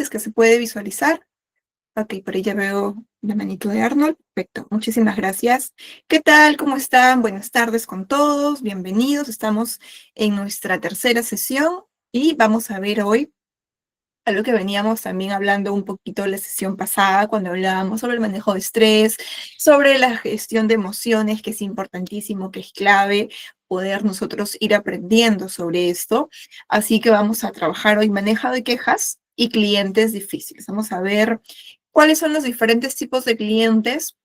dices que se puede visualizar. Ok, por ahí ya veo la manito de Arnold. Perfecto, muchísimas gracias. ¿Qué tal? ¿Cómo están? Buenas tardes con todos. Bienvenidos. Estamos en nuestra tercera sesión y vamos a ver hoy algo que veníamos también hablando un poquito en la sesión pasada, cuando hablábamos sobre el manejo de estrés, sobre la gestión de emociones, que es importantísimo, que es clave poder nosotros ir aprendiendo sobre esto. Así que vamos a trabajar hoy manejo de quejas y clientes difíciles. Vamos a ver cuáles son los diferentes tipos de clientes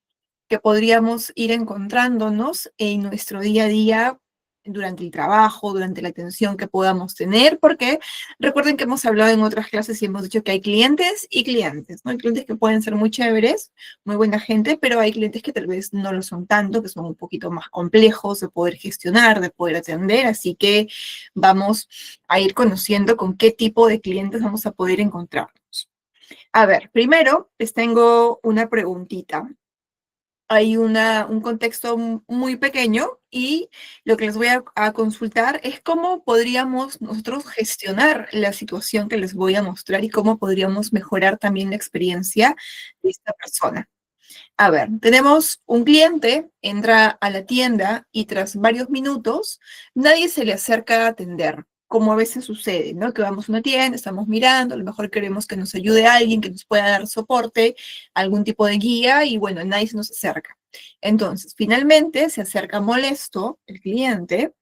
que podríamos ir encontrándonos en nuestro día a día durante el trabajo, durante la atención que podamos tener, porque recuerden que hemos hablado en otras clases y hemos dicho que hay clientes y clientes, ¿no? Hay clientes que pueden ser muy chéveres, muy buena gente, pero hay clientes que tal vez no lo son tanto, que son un poquito más complejos de poder gestionar, de poder atender, así que vamos a ir conociendo con qué tipo de clientes vamos a poder encontrarnos. A ver, primero les tengo una preguntita. Hay un contexto muy pequeño y lo que les voy a consultar es cómo podríamos nosotros gestionar la situación que les voy a mostrar y cómo podríamos mejorar también la experiencia de esta persona. A ver, tenemos un cliente, entra a la tienda y tras varios minutos nadie se le acerca a atender, como a veces sucede, ¿no? Que vamos a una tienda, estamos mirando, a lo mejor queremos que nos ayude alguien, que nos pueda dar soporte, algún tipo de guía y bueno, nadie se nos acerca. Entonces, finalmente se acerca molesto el cliente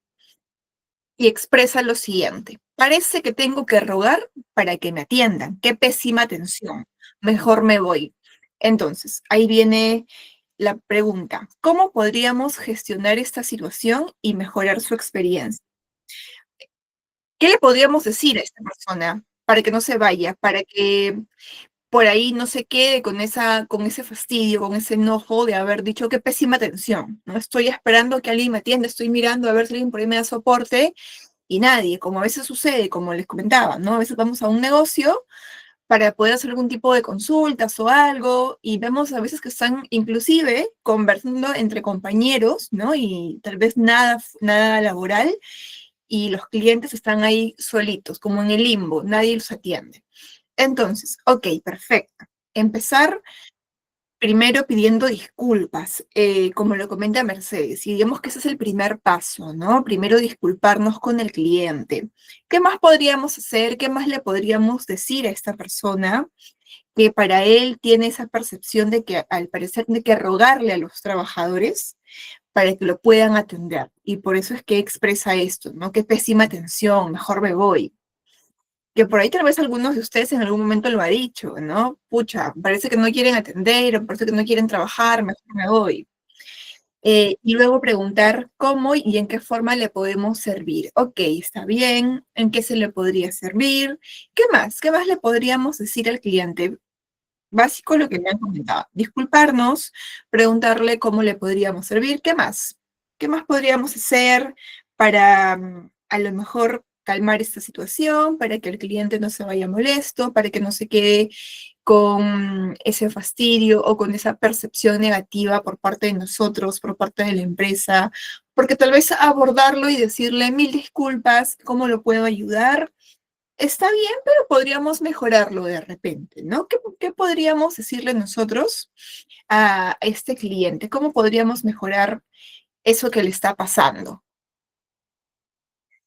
y expresa lo siguiente: parece que tengo que rogar para que me atiendan. Qué pésima atención. Mejor me voy. Entonces, ahí viene la pregunta: ¿cómo podríamos gestionar esta situación y mejorar su experiencia? ¿Qué le podríamos decir a esta persona para que no se vaya, para que por ahí no se quede con ese fastidio, con ese enojo de haber dicho qué pésima atención? No estoy esperando que alguien me atienda, estoy mirando a ver si alguien por ahí me da soporte y nadie, como a veces sucede, como les comentaba, ¿no? A veces vamos a un negocio para poder hacer algún tipo de consultas o algo, y vemos a veces que están inclusive conversando entre compañeros, ¿no? Y tal vez nada laboral, y los clientes están ahí solitos, como en el limbo, nadie los atiende. Entonces, ok, perfecto. Empezar primero pidiendo disculpas, como lo comenta Mercedes, y digamos que ese es el primer paso, ¿no? Primero disculparnos con el cliente. ¿Qué más podríamos hacer? ¿Qué más le podríamos decir a esta persona que para él tiene esa percepción de que al parecer de que rogarle a los trabajadores para que lo puedan atender? Y por eso es que expresa esto, ¿no? Qué pésima atención, mejor me voy. Que por ahí tal vez algunos de ustedes en algún momento lo ha dicho, ¿no? Pucha, parece que no quieren atender, o parece que no quieren trabajar, mejor me voy. Y luego preguntar cómo y en qué forma le podemos servir. Ok, está bien, ¿en qué se le podría servir? ¿Qué más? ¿Qué más le podríamos decir al cliente? Básico lo que me han comentado. Disculparnos, preguntarle cómo le podríamos servir. ¿Qué más? ¿Qué más podríamos hacer para a lo mejor calmar esta situación, para que el cliente no se vaya molesto, para que no se quede con ese fastidio o con esa percepción negativa por parte de nosotros, por parte de la empresa? Porque tal vez abordarlo y decirle mil disculpas, ¿cómo lo puedo ayudar? Está bien, pero podríamos mejorarlo de repente, ¿no? ¿Qué podríamos decirle nosotros a este cliente? ¿Cómo podríamos mejorar eso que le está pasando?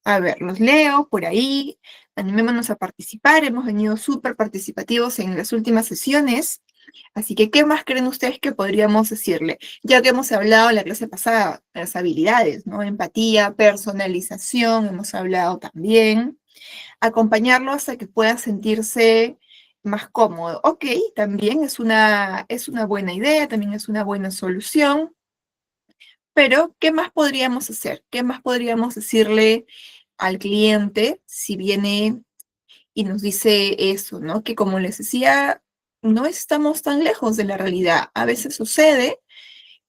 A ver, los leo por ahí, animémonos a participar, hemos venido súper participativos en las últimas sesiones, así que, ¿qué más creen ustedes que podríamos decirle? Ya que hemos hablado en la clase pasada, las habilidades, ¿no? Empatía, personalización, hemos hablado también. Acompañarlo hasta que pueda sentirse más cómodo. Ok, también es una buena idea, también es una buena solución, pero ¿qué más podríamos hacer? ¿Qué más podríamos decirle al cliente si viene y nos dice eso, ¿no? Que como les decía, no estamos tan lejos de la realidad. A veces sucede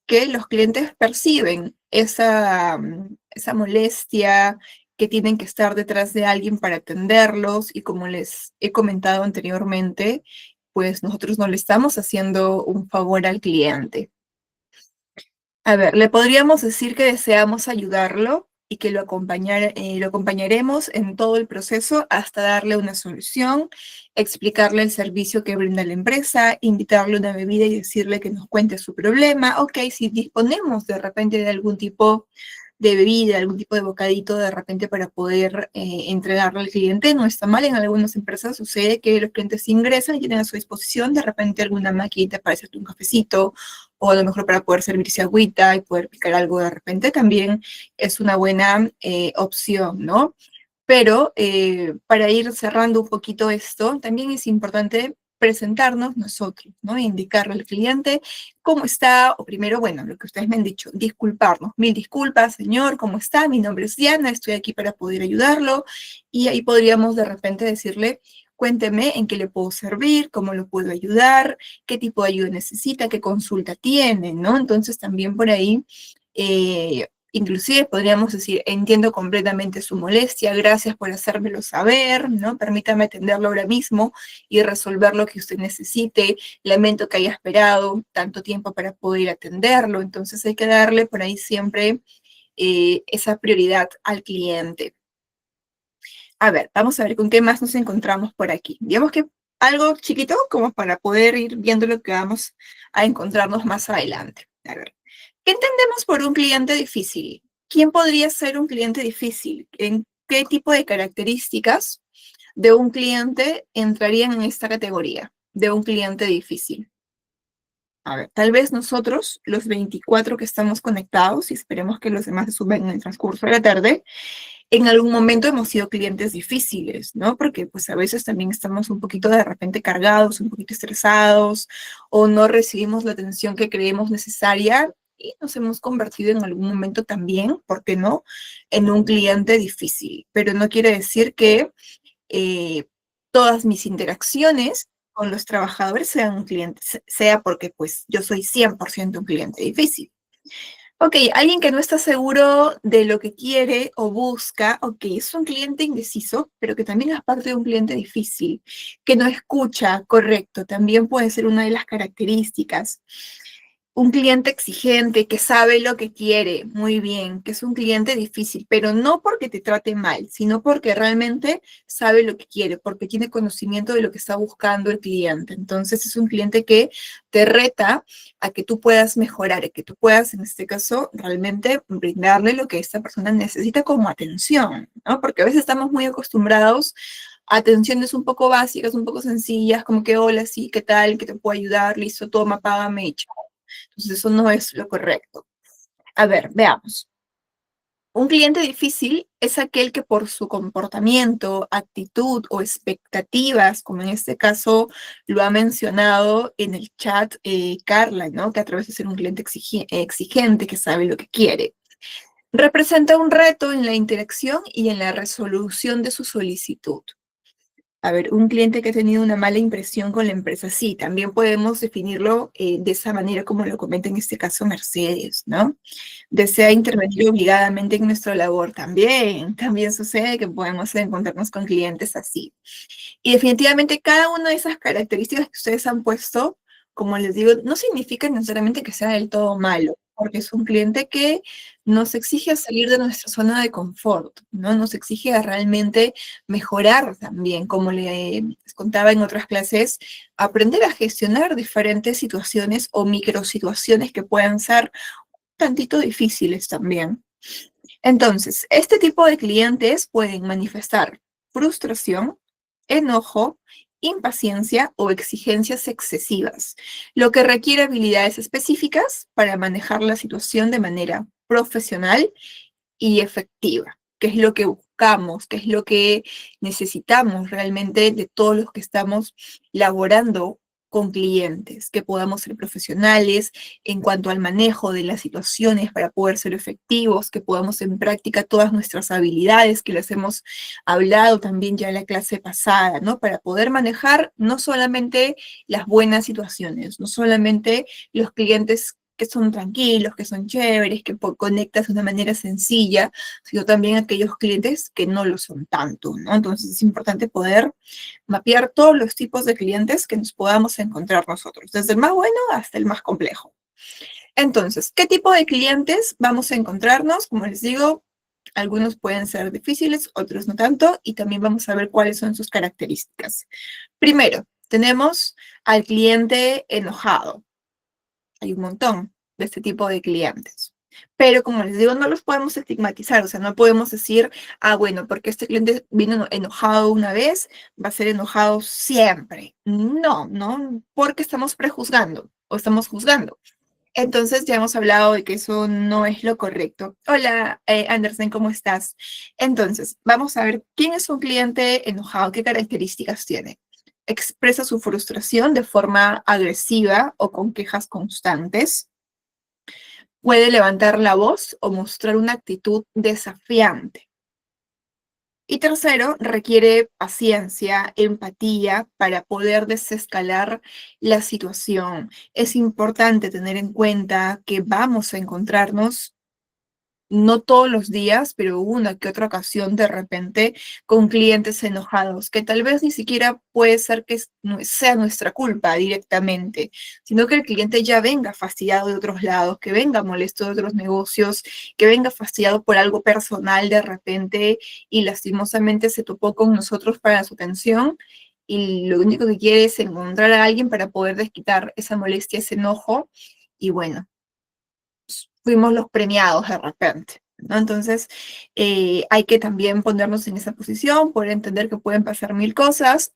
que los clientes perciben esa molestia, que tienen que estar detrás de alguien para atenderlos y como les he comentado anteriormente, pues nosotros no le estamos haciendo un favor al cliente. A ver, le podríamos decir que deseamos ayudarlo, y que lo acompañaremos en todo el proceso hasta darle una solución, explicarle el servicio que brinda la empresa, invitarle una bebida y decirle que nos cuente su problema. Ok, si disponemos de repente de algún tipo de bebida, algún tipo de bocadito de repente para poder entregarlo al cliente, no está mal. En algunas empresas sucede que los clientes ingresan y tienen a su disposición de repente alguna maquinita para hacerte un cafecito o a lo mejor para poder servirse agüita y poder picar algo de repente también es una buena opción, ¿no? Pero para ir cerrando un poquito esto, también es importante presentarnos nosotros, ¿no? Indicarle al cliente cómo está, o primero, bueno, lo que ustedes me han dicho, disculparnos. Mil disculpas, señor, ¿cómo está? Mi nombre es Diana, estoy aquí para poder ayudarlo. Y ahí podríamos de repente decirle, cuénteme en qué le puedo servir, cómo lo puedo ayudar, qué tipo de ayuda necesita, qué consulta tiene, ¿no? Entonces también por ahí inclusive podríamos decir, entiendo completamente su molestia, gracias por hacérmelo saber, ¿no? Permítame atenderlo ahora mismo y resolver lo que usted necesite. Lamento que haya esperado tanto tiempo para poder atenderlo. Entonces hay que darle por ahí siempre esa prioridad al cliente. A ver, vamos a ver con qué más nos encontramos por aquí. Digamos que algo chiquito como para poder ir viendo lo que vamos a encontrarnos más adelante. A ver, ¿qué entendemos por un cliente difícil? ¿Quién podría ser un cliente difícil? ¿En qué tipo de características de un cliente entrarían en esta categoría de un cliente difícil? A ver, tal vez nosotros, los 24 que estamos conectados, y esperemos que los demás se suben en el transcurso de la tarde, en algún momento hemos sido clientes difíciles, ¿no? Porque pues a veces también estamos un poquito de repente cargados, un poquito estresados, o no recibimos la atención que creemos necesaria y nos hemos convertido en algún momento también, ¿por qué no?, en un cliente difícil. Pero no quiere decir que eh, todas mis interacciones con los trabajadores sean un cliente, sea porque pues yo soy 100% un cliente difícil. Ok, alguien que no está seguro de lo que quiere o busca, ok, es un cliente indeciso, pero que también es parte de un cliente difícil, que no escucha, correcto, también puede ser una de las características. Un cliente exigente que sabe lo que quiere, muy bien, que es un cliente difícil, pero no porque te trate mal, sino porque realmente sabe lo que quiere, porque tiene conocimiento de lo que está buscando el cliente. Entonces es un cliente que te reta a que tú puedas mejorar, a que tú puedas, en este caso, realmente brindarle lo que esta persona necesita como atención, ¿no? Porque a veces estamos muy acostumbrados a atenciones un poco básicas, un poco sencillas, como que hola, sí, ¿qué tal? ¿Qué te puedo ayudar? Listo, toma, págame y chao. Entonces eso no es lo correcto. A ver, veamos. Un cliente difícil es aquel que por su comportamiento, actitud o expectativas, como en este caso lo ha mencionado en el chat Carla, ¿no? Que a través de ser un cliente exigente, que sabe lo que quiere, representa un reto en la interacción y en la resolución de su solicitud. A ver, un cliente que ha tenido una mala impresión con la empresa, sí, también podemos definirlo de esa manera como lo comenta en este caso Mercedes, ¿no? Desea intervenir obligadamente en nuestra labor, también sucede que podemos encontrarnos con clientes así. Y definitivamente cada una de esas características que ustedes han puesto, como les digo, no significa necesariamente que sea del todo malo, porque es un cliente que nos exige a salir de nuestra zona de confort, ¿no? Nos exige a realmente mejorar también, como les contaba en otras clases, aprender a gestionar diferentes situaciones o microsituaciones que puedan ser un tantito difíciles también. Entonces, este tipo de clientes pueden manifestar frustración, enojo, impaciencia o exigencias excesivas, lo que requiere habilidades específicas para manejar la situación de manera profesional y efectiva, que es lo que buscamos, que es lo que necesitamos realmente de todos los que estamos laborando con clientes, que podamos ser profesionales en cuanto al manejo de las situaciones para poder ser efectivos, que podamos en práctica todas nuestras habilidades que les hemos hablado también ya en la clase pasada, ¿no? Para poder manejar no solamente las buenas situaciones, no solamente los clientes que son tranquilos, que son chéveres, que conectas de una manera sencilla, sino también aquellos clientes que no lo son tanto, ¿no? Entonces es importante poder mapear todos los tipos de clientes que nos podamos encontrar nosotros, desde el más bueno hasta el más complejo. Entonces, ¿qué tipo de clientes vamos a encontrarnos? Como les digo, Algunos pueden ser difíciles, otros no tanto, y también vamos a ver cuáles son sus características. Primero, tenemos al cliente enojado. Hay un montón de este tipo de clientes. Pero como les digo, no los podemos estigmatizar, o sea, no podemos decir, ah, bueno, porque este cliente vino enojado una vez, va a ser enojado siempre. No, no, porque estamos prejuzgando o estamos juzgando. Entonces ya hemos hablado de que eso no es lo correcto. Hola, Andersen, ¿cómo estás? Entonces, vamos a ver quién es un cliente enojado, qué características tiene. Expresa su frustración de forma agresiva o con quejas constantes. Puede levantar la voz o mostrar una actitud desafiante. Y tercero, requiere paciencia, empatía para poder desescalar la situación. Es importante tener en cuenta que vamos a encontrarnos no todos los días, pero una que otra ocasión de repente con clientes enojados, que tal vez ni siquiera puede ser que sea nuestra culpa directamente, sino que el cliente ya venga fastidiado de otros lados, que venga molesto de otros negocios, que venga fastidiado por algo personal de repente y lastimosamente se topó con nosotros para su atención. Y lo único que quiere es encontrar a alguien para poder desquitar esa molestia, ese enojo. Y bueno, fuimos los premiados de repente, ¿no? Entonces, hay que también ponernos en esa posición, poder entender que pueden pasar mil cosas.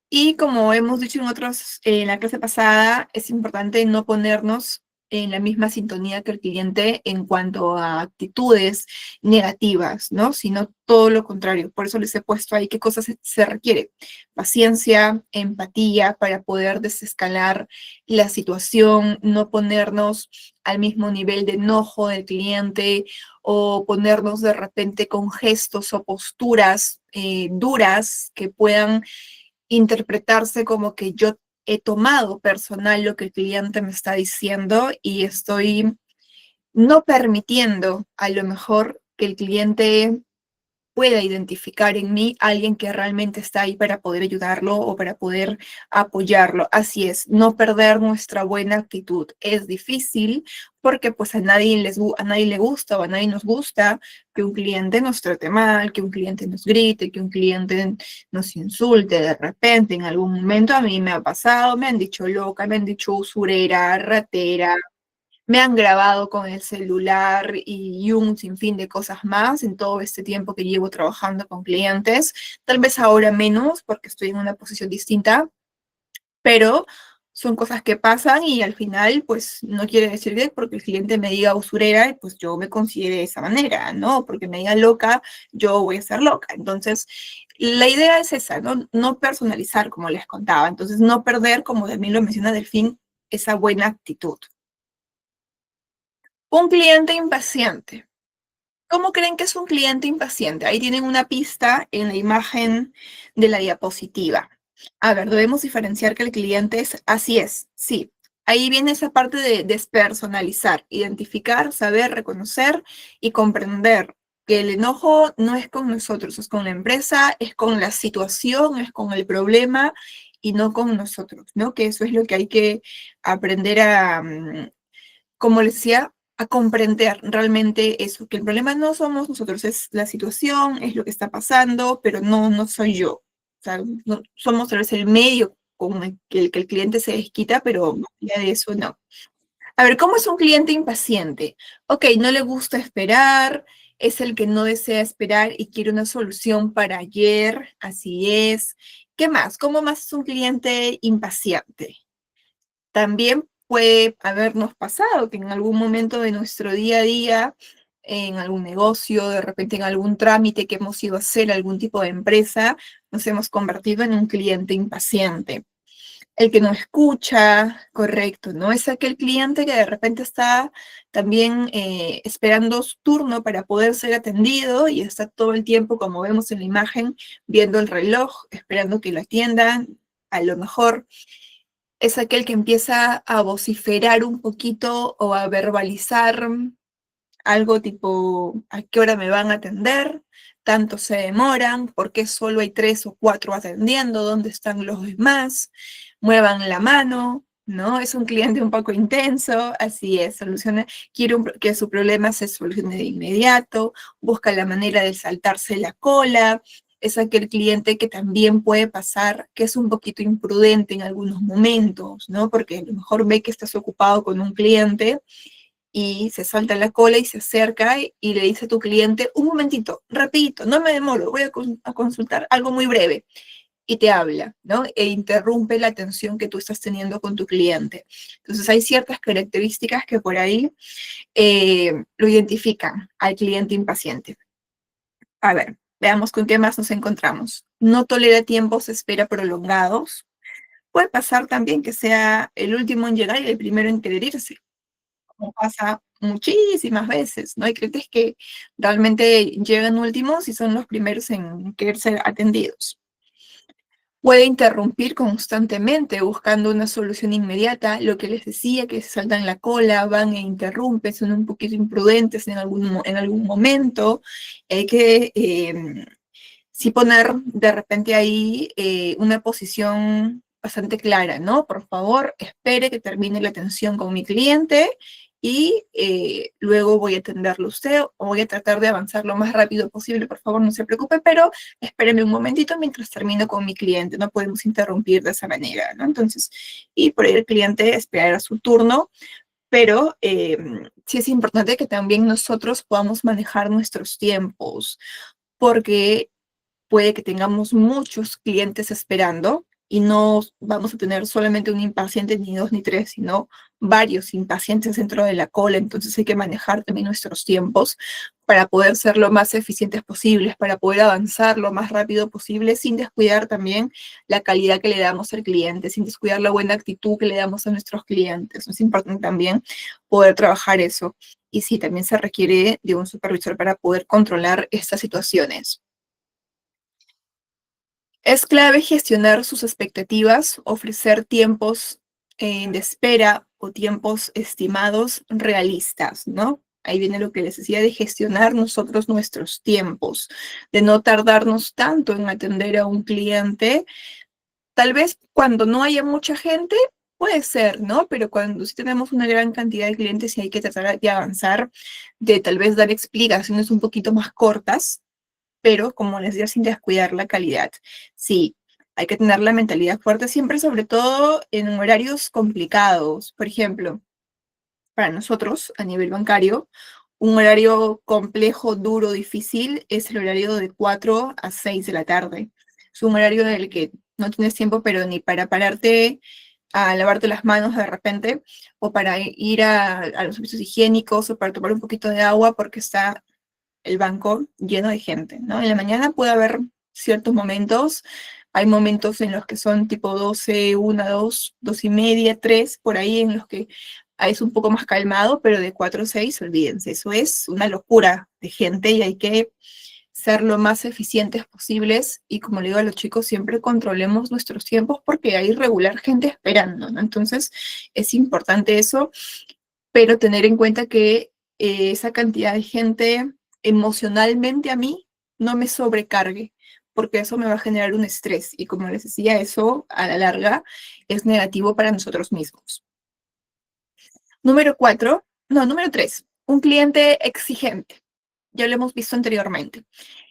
Y como hemos dicho en la clase pasada, es importante no ponernos en la misma sintonía que el cliente en cuanto a actitudes negativas, ¿no? Sino todo lo contrario. Por eso les he puesto ahí qué cosas se requiere. Paciencia, empatía para poder desescalar la situación, no ponernos al mismo nivel de enojo del cliente o ponernos de repente con gestos o posturas duras que puedan interpretarse como que yo he tomado personal lo que el cliente me está diciendo y estoy no permitiendo a lo mejor que el cliente pueda identificar en mí a alguien que realmente está ahí para poder ayudarlo o para poder apoyarlo. Así es, no perder nuestra buena actitud. Es difícil porque pues a nadie le gusta o a nadie nos gusta que un cliente nos trate mal, que un cliente nos grite, que un cliente nos insulte de repente. En algún momento a mí me ha pasado, me han dicho loca, me han dicho usurera, ratera, me han grabado con el celular y un sinfín de cosas más en todo este tiempo que llevo trabajando con clientes. Tal vez ahora menos porque estoy en una posición distinta, pero son cosas que pasan y al final, pues no quiere decir que porque el cliente me diga usurera, pues yo me considere de esa manera, ¿no? Porque me diga loca, yo voy a ser loca. Entonces, la idea es esa, ¿no? No personalizar, como les contaba. Entonces, no perder, como también lo menciona Delfín, esa buena actitud. Un cliente impaciente. ¿Cómo creen que es un cliente impaciente? Ahí tienen una pista en la imagen de la diapositiva. A ver, debemos diferenciar que el cliente es, así es, sí. Ahí viene esa parte de despersonalizar, identificar, saber, reconocer y comprender que el enojo no es con nosotros, es con la empresa, es con la situación, es con el problema y no con nosotros, ¿no? Que eso es lo que hay que aprender a, como les decía, a comprender realmente eso, que el problema no somos nosotros, es la situación, es lo que está pasando, pero no soy yo. O sea, no, somos tal vez el medio con que el cliente se desquita, pero más allá de eso no. A ver, ¿cómo es un cliente impaciente? Ok, no le gusta esperar, es el que no desea esperar y quiere una solución para ayer, así es. ¿Qué más? ¿Cómo más es un cliente impaciente? También puede habernos pasado que en algún momento de nuestro día a día, en algún negocio, de repente en algún trámite que hemos ido a hacer, algún tipo de empresa, nos hemos convertido en un cliente impaciente. El que no escucha, correcto, ¿no? Es aquel cliente que de repente está también esperando su turno para poder ser atendido y está todo el tiempo, como vemos en la imagen, viendo el reloj, esperando que lo atiendan. A lo mejor es aquel que empieza a vociferar un poquito o a verbalizar algo tipo, ¿a qué hora me van a atender? ¿Tanto se demoran? ¿Por qué solo hay 3 o 4 atendiendo? ¿Dónde están los demás? Muevan la mano. ¿no? Es un cliente un poco intenso, así es, quiere que su problema se solucione de inmediato, busca la manera de saltarse la cola, es aquel cliente que también puede pasar, que es un poquito imprudente en algunos momentos, ¿no? Porque a lo mejor ve que estás ocupado con un cliente y se salta la cola y se acerca y le dice a tu cliente, un momentito, rapidito, no me demoro, voy a consultar algo muy breve y te habla, ¿no? E interrumpe la atención que tú estás teniendo con tu cliente. Entonces hay ciertas características que por ahí lo identifican al cliente impaciente. A ver, veamos con qué más nos encontramos. No tolera tiempos de espera prolongados. Puede pasar también que sea el último en llegar y el primero en querer irse, como pasa muchísimas veces, ¿no? Hay clientes que realmente llegan últimos y son los primeros en querer ser atendidos. Puede interrumpir constantemente buscando una solución inmediata, lo que les decía, que se saltan la cola, van e interrumpen, son un poquito imprudentes en algún momento. Hay que sí poner de repente ahí una posición bastante clara, ¿no? Por favor, espere que termine la atención con mi cliente y luego voy a atenderlo a usted o voy a tratar de avanzar lo más rápido posible, por favor, no se preocupe, pero espéreme un momentito mientras termino con mi cliente, no podemos interrumpir de esa manera, ¿no? Entonces, y por ahí el cliente esperará su turno, pero sí es importante que también nosotros podamos manejar nuestros tiempos, porque puede que tengamos muchos clientes esperando y no vamos a tener solamente un impaciente, ni dos, ni tres, sino varios impacientes dentro de la cola. Entonces hay que manejar también nuestros tiempos para poder ser lo más eficientes posibles, para poder avanzar lo más rápido posible, sin descuidar también la calidad que le damos al cliente, sin descuidar la buena actitud que le damos a nuestros clientes. Es importante también poder trabajar eso. Y sí, también se requiere de un supervisor para poder controlar estas situaciones. Es clave gestionar sus expectativas, ofrecer tiempos de espera o tiempos estimados realistas, ¿no? Ahí viene lo que les decía de gestionar nosotros nuestros tiempos, de no tardarnos tanto en atender a un cliente. Tal vez cuando no haya mucha gente, puede ser, ¿no? Pero cuando sí tenemos una gran cantidad de clientes y hay que tratar de avanzar, de tal vez dar explicaciones un poquito más cortas, pero como les decía, sin descuidar la calidad. Sí, hay que tener la mentalidad fuerte siempre, sobre todo en horarios complicados. Por ejemplo, para nosotros, a nivel bancario, un horario complejo, duro, difícil, es el horario de 4 a 6 de la tarde. Es un horario en el que no tienes tiempo, pero ni para pararte a lavarte las manos de repente, o para ir a los servicios higiénicos, o para tomar un poquito de agua, porque está el banco lleno de gente, ¿no? En la mañana puede haber ciertos momentos, hay momentos en los que son tipo 12, 1, 2, 2 y media, 3, por ahí en los que es un poco más calmado, pero de 4 a 6, olvídense, eso es una locura de gente y hay que ser lo más eficientes posibles y como le digo a los chicos, siempre controlemos nuestros tiempos porque hay regular gente esperando, ¿no? Entonces es importante eso, pero tener en cuenta que esa cantidad de gente emocionalmente a mí no me sobrecargue, porque eso me va a generar un estrés y como les decía, eso a la larga es negativo para nosotros mismos. Número 4, no, número 3, un cliente exigente. Ya lo hemos visto anteriormente.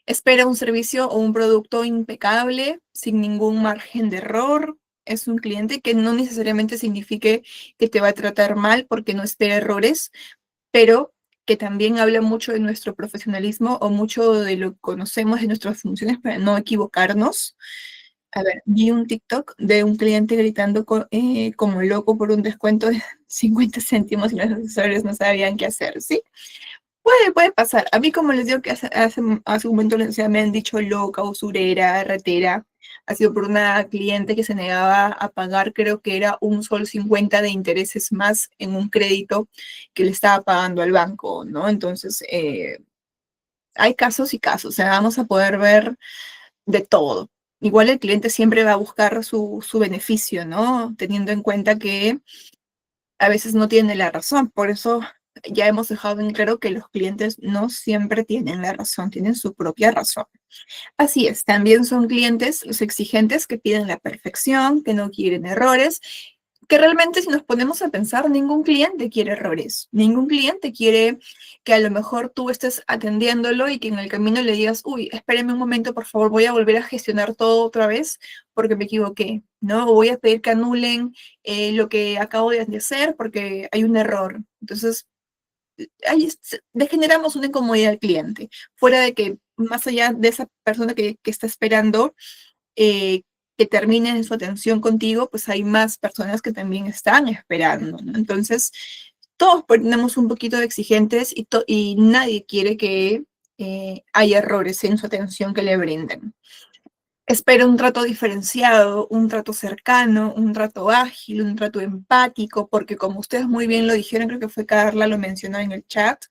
Espera un servicio o un producto impecable, sin ningún margen de error. Es un cliente que no necesariamente signifique que te va a tratar mal porque no espera errores, pero que también habla mucho de nuestro profesionalismo o mucho de lo que conocemos de nuestras funciones para no equivocarnos. A ver, vi un TikTok de un cliente gritando como loco por un descuento de 50 céntimos y los asesores no sabían qué hacer, ¿sí? Puede pasar. A mí, como les digo que hace un momento les decía, me han dicho loca, usurera, ratera. Ha sido por una cliente que se negaba a pagar, creo que era 1,50 de intereses más en un crédito que le estaba pagando al banco, ¿no? Entonces, hay casos y casos, o sea, vamos a poder ver de todo. Igual el cliente siempre va a buscar su beneficio, ¿no? Teniendo en cuenta que a veces no tiene la razón. Por eso ya hemos dejado en claro que los clientes no siempre tienen la razón, tienen su propia razón. Así es, también son clientes los exigentes que piden la perfección, que no quieren errores, que realmente si nos ponemos a pensar, ningún cliente quiere errores, ningún cliente quiere que a lo mejor tú estés atendiéndolo y que en el camino le digas, uy, espéreme un momento, por favor, voy a volver a gestionar todo otra vez porque me equivoqué, ¿no? O voy a pedir que anulen lo que acabo de hacer porque hay un error. Entonces, ahí le generamos una incomodidad al cliente, fuera de que más allá de esa persona que está esperando, eh, que terminen su atención contigo, pues hay más personas que también están esperando, ¿no? Entonces, todos ponemos un poquito de exigentes y nadie quiere que haya errores en su atención que le brinden. Espero un trato diferenciado, un trato cercano, un trato ágil, un trato empático, porque como ustedes muy bien lo dijeron, creo que fue Carla, lo mencionó en el chat,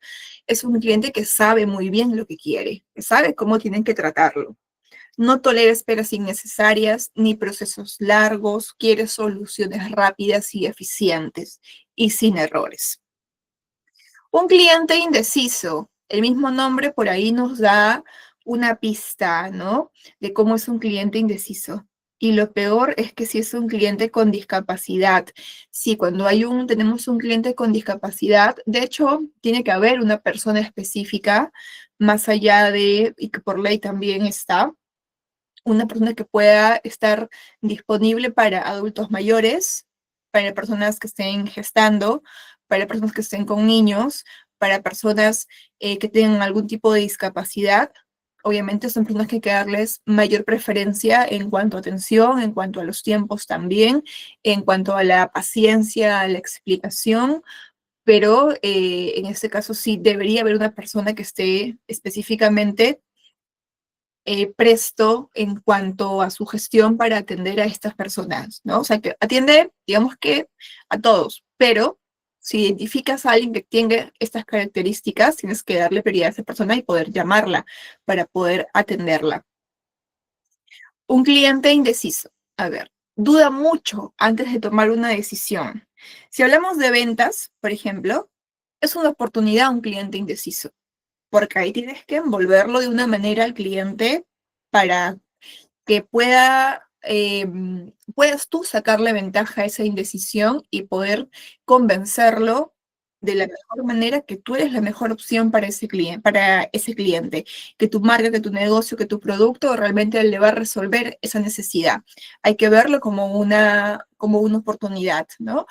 es un cliente que sabe muy bien lo que quiere, que sabe cómo tienen que tratarlo. No tolera esperas innecesarias ni procesos largos, quiere soluciones rápidas y eficientes y sin errores. Un cliente indeciso, el mismo nombre por ahí nos da una pista, ¿no? De cómo es un cliente indeciso. Y lo peor es que si es un cliente con discapacidad, si cuando tenemos un cliente con discapacidad, de hecho, tiene que haber una persona específica, más allá de, y que por ley también está, una persona que pueda estar disponible para adultos mayores, para personas que estén gestando, para personas que estén con niños, para personas que tengan algún tipo de discapacidad. Obviamente son personas que hay que darles mayor preferencia en cuanto a atención, en cuanto a los tiempos también, en cuanto a la paciencia, a la explicación, pero en este caso sí debería haber una persona que esté específicamente presto en cuanto a su gestión para atender a estas personas, ¿no? O sea, que atiende, digamos que a todos, pero si identificas a alguien que tenga estas características, tienes que darle prioridad a esa persona y poder llamarla para poder atenderla. Un cliente indeciso, a ver, duda mucho antes de tomar una decisión. Si hablamos de ventas, por ejemplo, es una oportunidad un cliente indeciso, porque ahí tienes que envolverlo de una manera al cliente para que puedas tú sacarle ventaja a esa indecisión y poder convencerlo de la mejor manera que tú eres la mejor opción para ese cliente, que tu marca, que tu negocio, que tu producto realmente le va a resolver esa necesidad. Hay que verlo como una oportunidad, ¿no?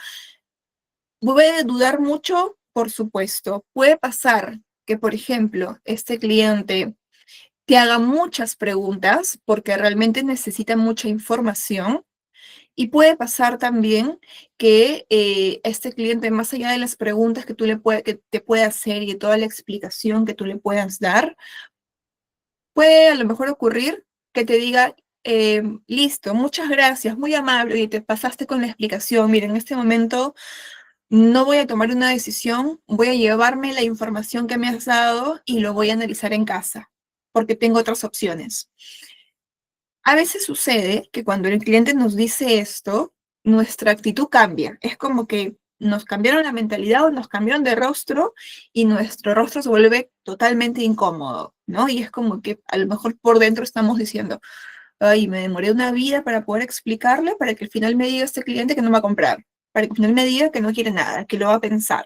Puede dudar mucho, por supuesto. Puede pasar que, por ejemplo, este cliente te haga muchas preguntas porque realmente necesita mucha información. Y puede pasar también que este cliente, más allá de las preguntas que te pueda hacer y de toda la explicación que tú le puedas dar, puede a lo mejor ocurrir que te diga, listo, muchas gracias, muy amable, y te pasaste con la explicación. Mira, en este momento no voy a tomar una decisión, voy a llevarme la información que me has dado y lo voy a analizar en casa, porque tengo otras opciones. A veces sucede que cuando el cliente nos dice esto, nuestra actitud cambia. Es como que nos cambiaron la mentalidad o nos cambiaron de rostro y nuestro rostro se vuelve totalmente incómodo, ¿no? Y es como que a lo mejor por dentro estamos diciendo, ay, me demoré una vida para poder explicarle, para que al final me diga este cliente que no va a comprar, para que al final me diga que no quiere nada, que lo va a pensar.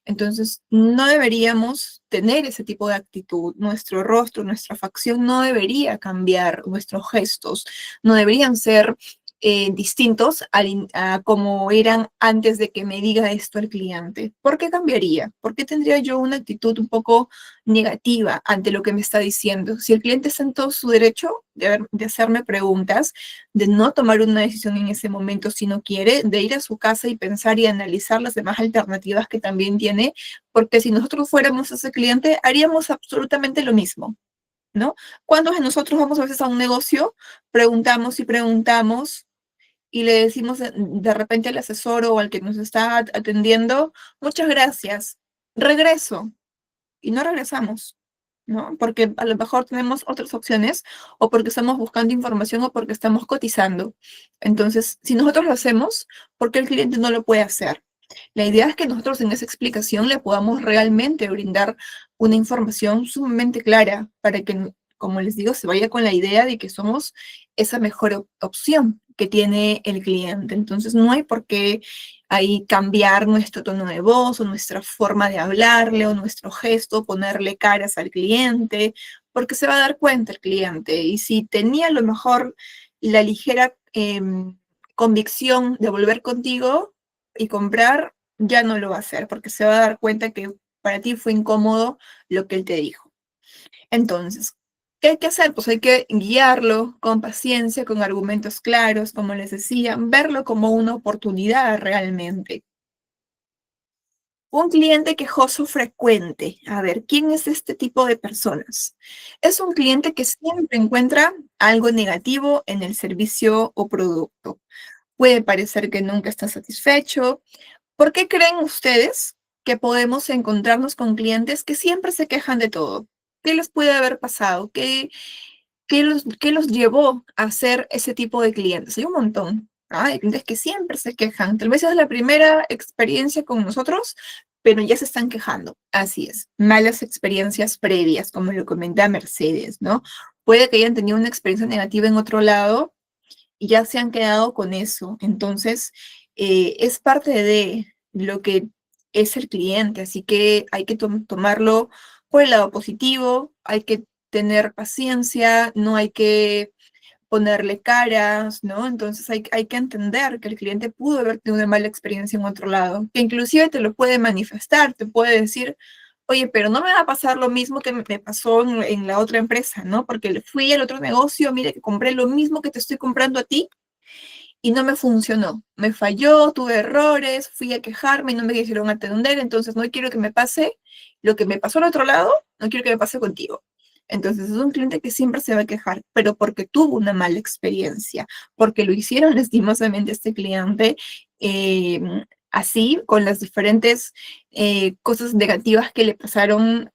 Entonces, no deberíamos tener ese tipo de actitud. Nuestro rostro, nuestra facción no debería cambiar, nuestros gestos no deberían ser distintos a como eran antes de que me diga esto el cliente. ¿Por qué cambiaría? ¿Por qué tendría yo una actitud un poco negativa ante lo que me está diciendo? Si el cliente está en todo su derecho de hacerme preguntas, de no tomar una decisión en ese momento si no quiere, de ir a su casa y pensar y analizar las demás alternativas que también tiene, porque si nosotros fuéramos ese cliente, haríamos absolutamente lo mismo, ¿no? ¿Cuántos de nosotros vamos a veces a un negocio, preguntamos y preguntamos y le decimos de repente al asesor o al que nos está atendiendo, muchas gracias, regreso, y no regresamos? ¿No? Porque a lo mejor tenemos otras opciones o porque estamos buscando información o porque estamos cotizando. Entonces, si nosotros lo hacemos, ¿por qué el cliente no lo puede hacer? La idea es que nosotros en esa explicación le podamos realmente brindar una información sumamente clara para que como les digo, se vaya con la idea de que somos esa mejor opción que tiene el cliente. Entonces, no hay por qué ahí cambiar nuestro tono de voz o nuestra forma de hablarle o nuestro gesto, ponerle caras al cliente, porque se va a dar cuenta el cliente. Y si tenía a lo mejor la ligera convicción de volver contigo y comprar, ya no lo va a hacer, porque se va a dar cuenta que para ti fue incómodo lo que él te dijo. Entonces, ¿qué hay que hacer? Pues hay que guiarlo con paciencia, con argumentos claros, como les decía, verlo como una oportunidad realmente. Un cliente quejoso frecuente. A ver, ¿quién es este tipo de personas? Es un cliente que siempre encuentra algo negativo en el servicio o producto. Puede parecer que nunca está satisfecho. ¿Por qué creen ustedes que podemos encontrarnos con clientes que siempre se quejan de todo? ¿Qué les puede haber pasado? ¿Qué los llevó a ser ese tipo de clientes? Hay un montón. Hay clientes que siempre se quejan. Tal vez es la primera experiencia con nosotros, pero ya se están quejando. Así es. Malas experiencias previas, como lo comenta Mercedes, ¿no? Puede que hayan tenido una experiencia negativa en otro lado y ya se han quedado con eso. Entonces, es parte de lo que es el cliente, así que hay que tomarlo por el lado positivo, hay que tener paciencia, no hay que ponerle caras, ¿no? Entonces hay que entender que el cliente pudo haber tenido una mala experiencia en otro lado, que inclusive te lo puede manifestar, te puede decir, oye, pero no me va a pasar lo mismo que me pasó en la otra empresa, ¿no? Porque fui al otro negocio, mire que compré lo mismo que te estoy comprando a ti y no me funcionó. Me falló, tuve errores, fui a quejarme y no me quisieron atender, entonces no quiero que me pase lo que me pasó al otro lado, no quiero que me pase contigo. Entonces es un cliente que siempre se va a quejar, pero porque tuvo una mala experiencia, porque lo hicieron lastimosamente este cliente, eh, así, con las diferentes cosas negativas que le pasaron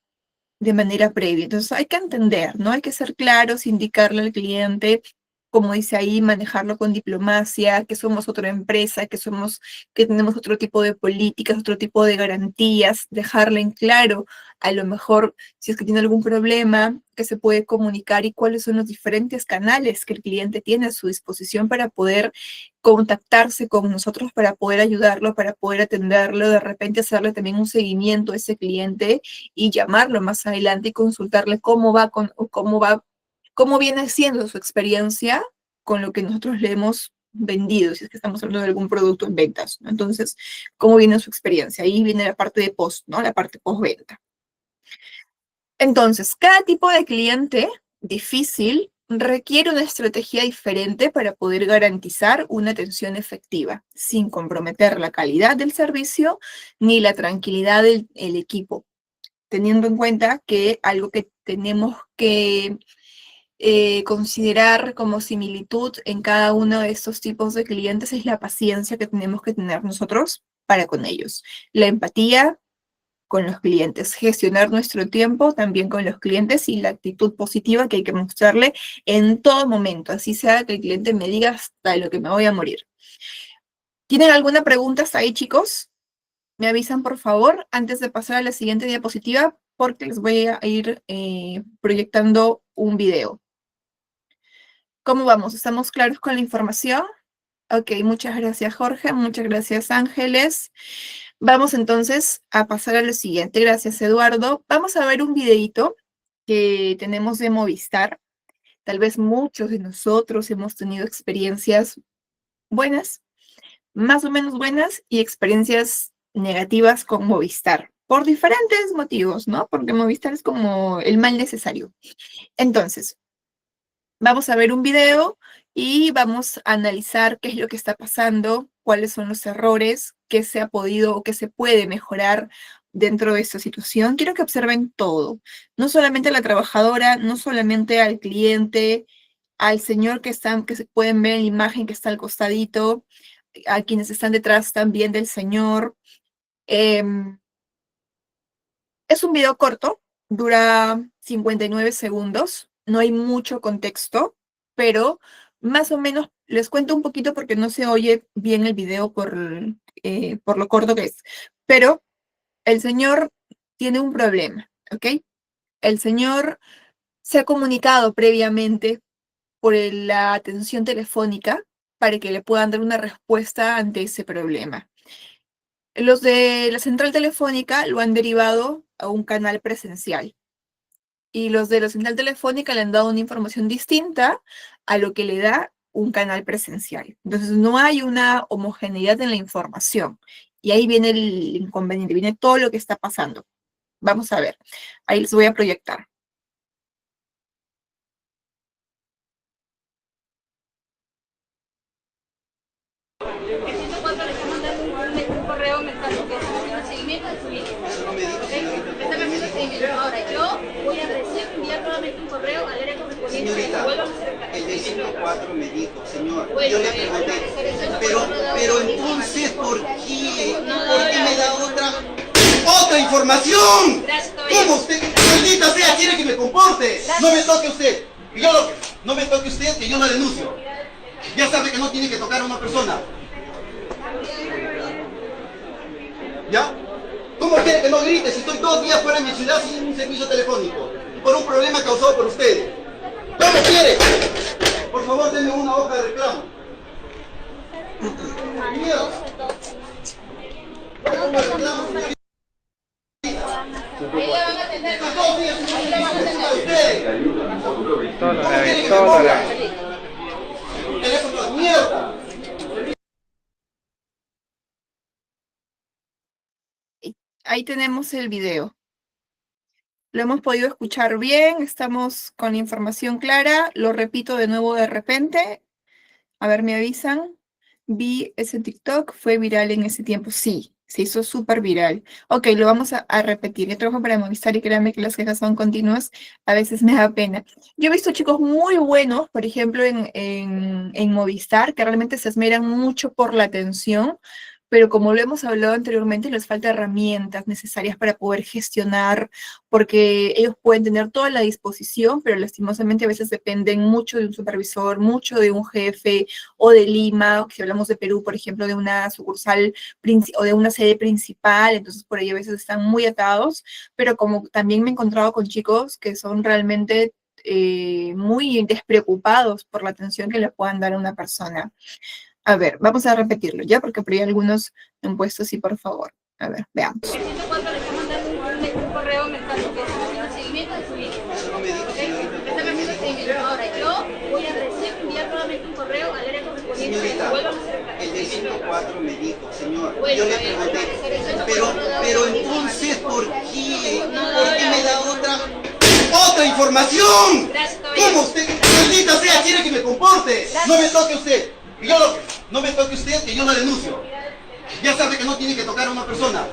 de manera previa. Entonces hay que entender, ¿no? Hay que ser claros, indicarle al cliente, como dice ahí, manejarlo con diplomacia, que somos otra empresa, que tenemos otro tipo de políticas, otro tipo de garantías, dejarle en claro, a lo mejor, si es que tiene algún problema, que se puede comunicar y cuáles son los diferentes canales que el cliente tiene a su disposición para poder contactarse con nosotros, para poder ayudarlo, para poder atenderlo, de repente hacerle también un seguimiento a ese cliente y llamarlo más adelante y consultarle cómo viene siendo su experiencia con lo que nosotros le hemos vendido, si es que estamos hablando de algún producto en ventas, ¿no? Entonces, ¿cómo viene su experiencia? Ahí viene la parte de post, ¿no? La parte postventa. Entonces, cada tipo de cliente difícil requiere una estrategia diferente para poder garantizar una atención efectiva, sin comprometer la calidad del servicio ni la tranquilidad del el equipo, teniendo en cuenta que algo que tenemos que considerar como similitud en cada uno de estos tipos de clientes es la paciencia que tenemos que tener nosotros para con ellos, la empatía con los clientes, gestionar nuestro tiempo también con los clientes y la actitud positiva que hay que mostrarle en todo momento, así sea que el cliente me diga hasta lo que me voy a morir. ¿Tienen alguna pregunta hasta ahí, chicos? Me avisan, por favor, antes de pasar a la siguiente diapositiva, porque les voy a ir proyectando un video. ¿Cómo vamos? ¿Estamos claros con la información? Ok, muchas gracias, Jorge. Muchas gracias, Ángeles. Vamos entonces a pasar a lo siguiente. Gracias, Eduardo. Vamos a ver un videito que tenemos de Movistar. Tal vez muchos de nosotros hemos tenido experiencias buenas, más o menos buenas, y experiencias negativas con Movistar, por diferentes motivos, ¿no? Porque Movistar es como el mal necesario. Entonces, vamos a ver un video y vamos a analizar qué es lo que está pasando, cuáles son los errores, qué se ha podido o qué se puede mejorar dentro de esta situación. Quiero que observen todo, no solamente a la trabajadora, no solamente al cliente, al señor que se pueden ver en la imagen que está al costadito, a quienes están detrás también del señor. Em, es un video corto, dura 59 segundos, no hay mucho contexto, pero más o menos les cuento un poquito porque no se oye bien el video por lo corto que es. Pero el señor tiene un problema, ¿ok? El señor se ha comunicado previamente por la atención telefónica para que le puedan dar una respuesta ante ese problema. Los de la central telefónica lo han derivado a un canal presencial y los de la central telefónica le han dado una información distinta a lo que le da un canal presencial. Entonces no hay una homogeneidad en la información y ahí viene el inconveniente, viene todo lo que está pasando. Vamos a ver, ahí les voy a proyectar. Un correo me está haciendo seguimiento de su línea. Me están haciendo seguimiento. Ahora, yo voy a recién enviar nuevamente un correo al área correspondiente. Señorita, el del 104 me dijo, señor, Bueno, yo le pregunté, pero entonces, ¿por qué me da otra información? ¿Cómo usted, maldita sea, quiere que me comporte? No me toque usted, no me toque usted, que yo la denuncio. Ya sabe que no tiene que tocar a una persona. ¿Ya? ¿Cómo quiere que no grite si estoy 2 días fuera de mi ciudad sin un servicio telefónico? Por un problema causado por ustedes. ¿Cómo quiere? Por favor, denme una hoja de reclamo. Miedo. Voy a tomar reclamo, señorita. Ahí la van a atender. Estos 2 días sin un servicio telefónico de ustedes. ¿Cómo quiere que me ponga? Teléfono de mierda. Ahí tenemos el video. Lo hemos podido escuchar bien, estamos con la información clara. Lo repito de nuevo de repente. A ver, me avisan. Vi ese TikTok, fue viral en ese tiempo. Sí, se hizo súper viral. Ok, lo vamos a repetir. Yo trabajo para Movistar y créanme que las quejas son continuas. A veces me da pena. Yo he visto chicos muy buenos, por ejemplo, en Movistar, que realmente se esmeran mucho por la atención, pero como lo hemos hablado anteriormente, les falta herramientas necesarias para poder gestionar, porque ellos pueden tener toda la disposición, pero lastimosamente a veces dependen mucho de un supervisor, mucho de un jefe o de Lima, si hablamos de Perú, por ejemplo, de una sucursal o de una sede principal, entonces por ahí a veces están muy atados, pero como también me he encontrado con chicos que son realmente muy despreocupados por la atención que le puedan dar a una persona. A ver, vamos a repetirlo ya, porque por ahí algunos han puesto sí, por favor. A ver, veamos. El 104 le está mandando un correo me está haciendo seguimiento de su línea. Me están haciendo seguimiento. Ahora, yo voy a recién enviar nuevamente un correo al área correspondiente. Señorita, Vuelvo a hacer el del 104 me dijo, señor, Bueno, yo le pregunté, pero entonces, ¿por qué me da otra información? ¿Cómo usted, maldita sea, quiere que me comporte? No me toque usted, no me toque usted, que yo la denuncio. Ya sabe que no tiene que tocar a una persona.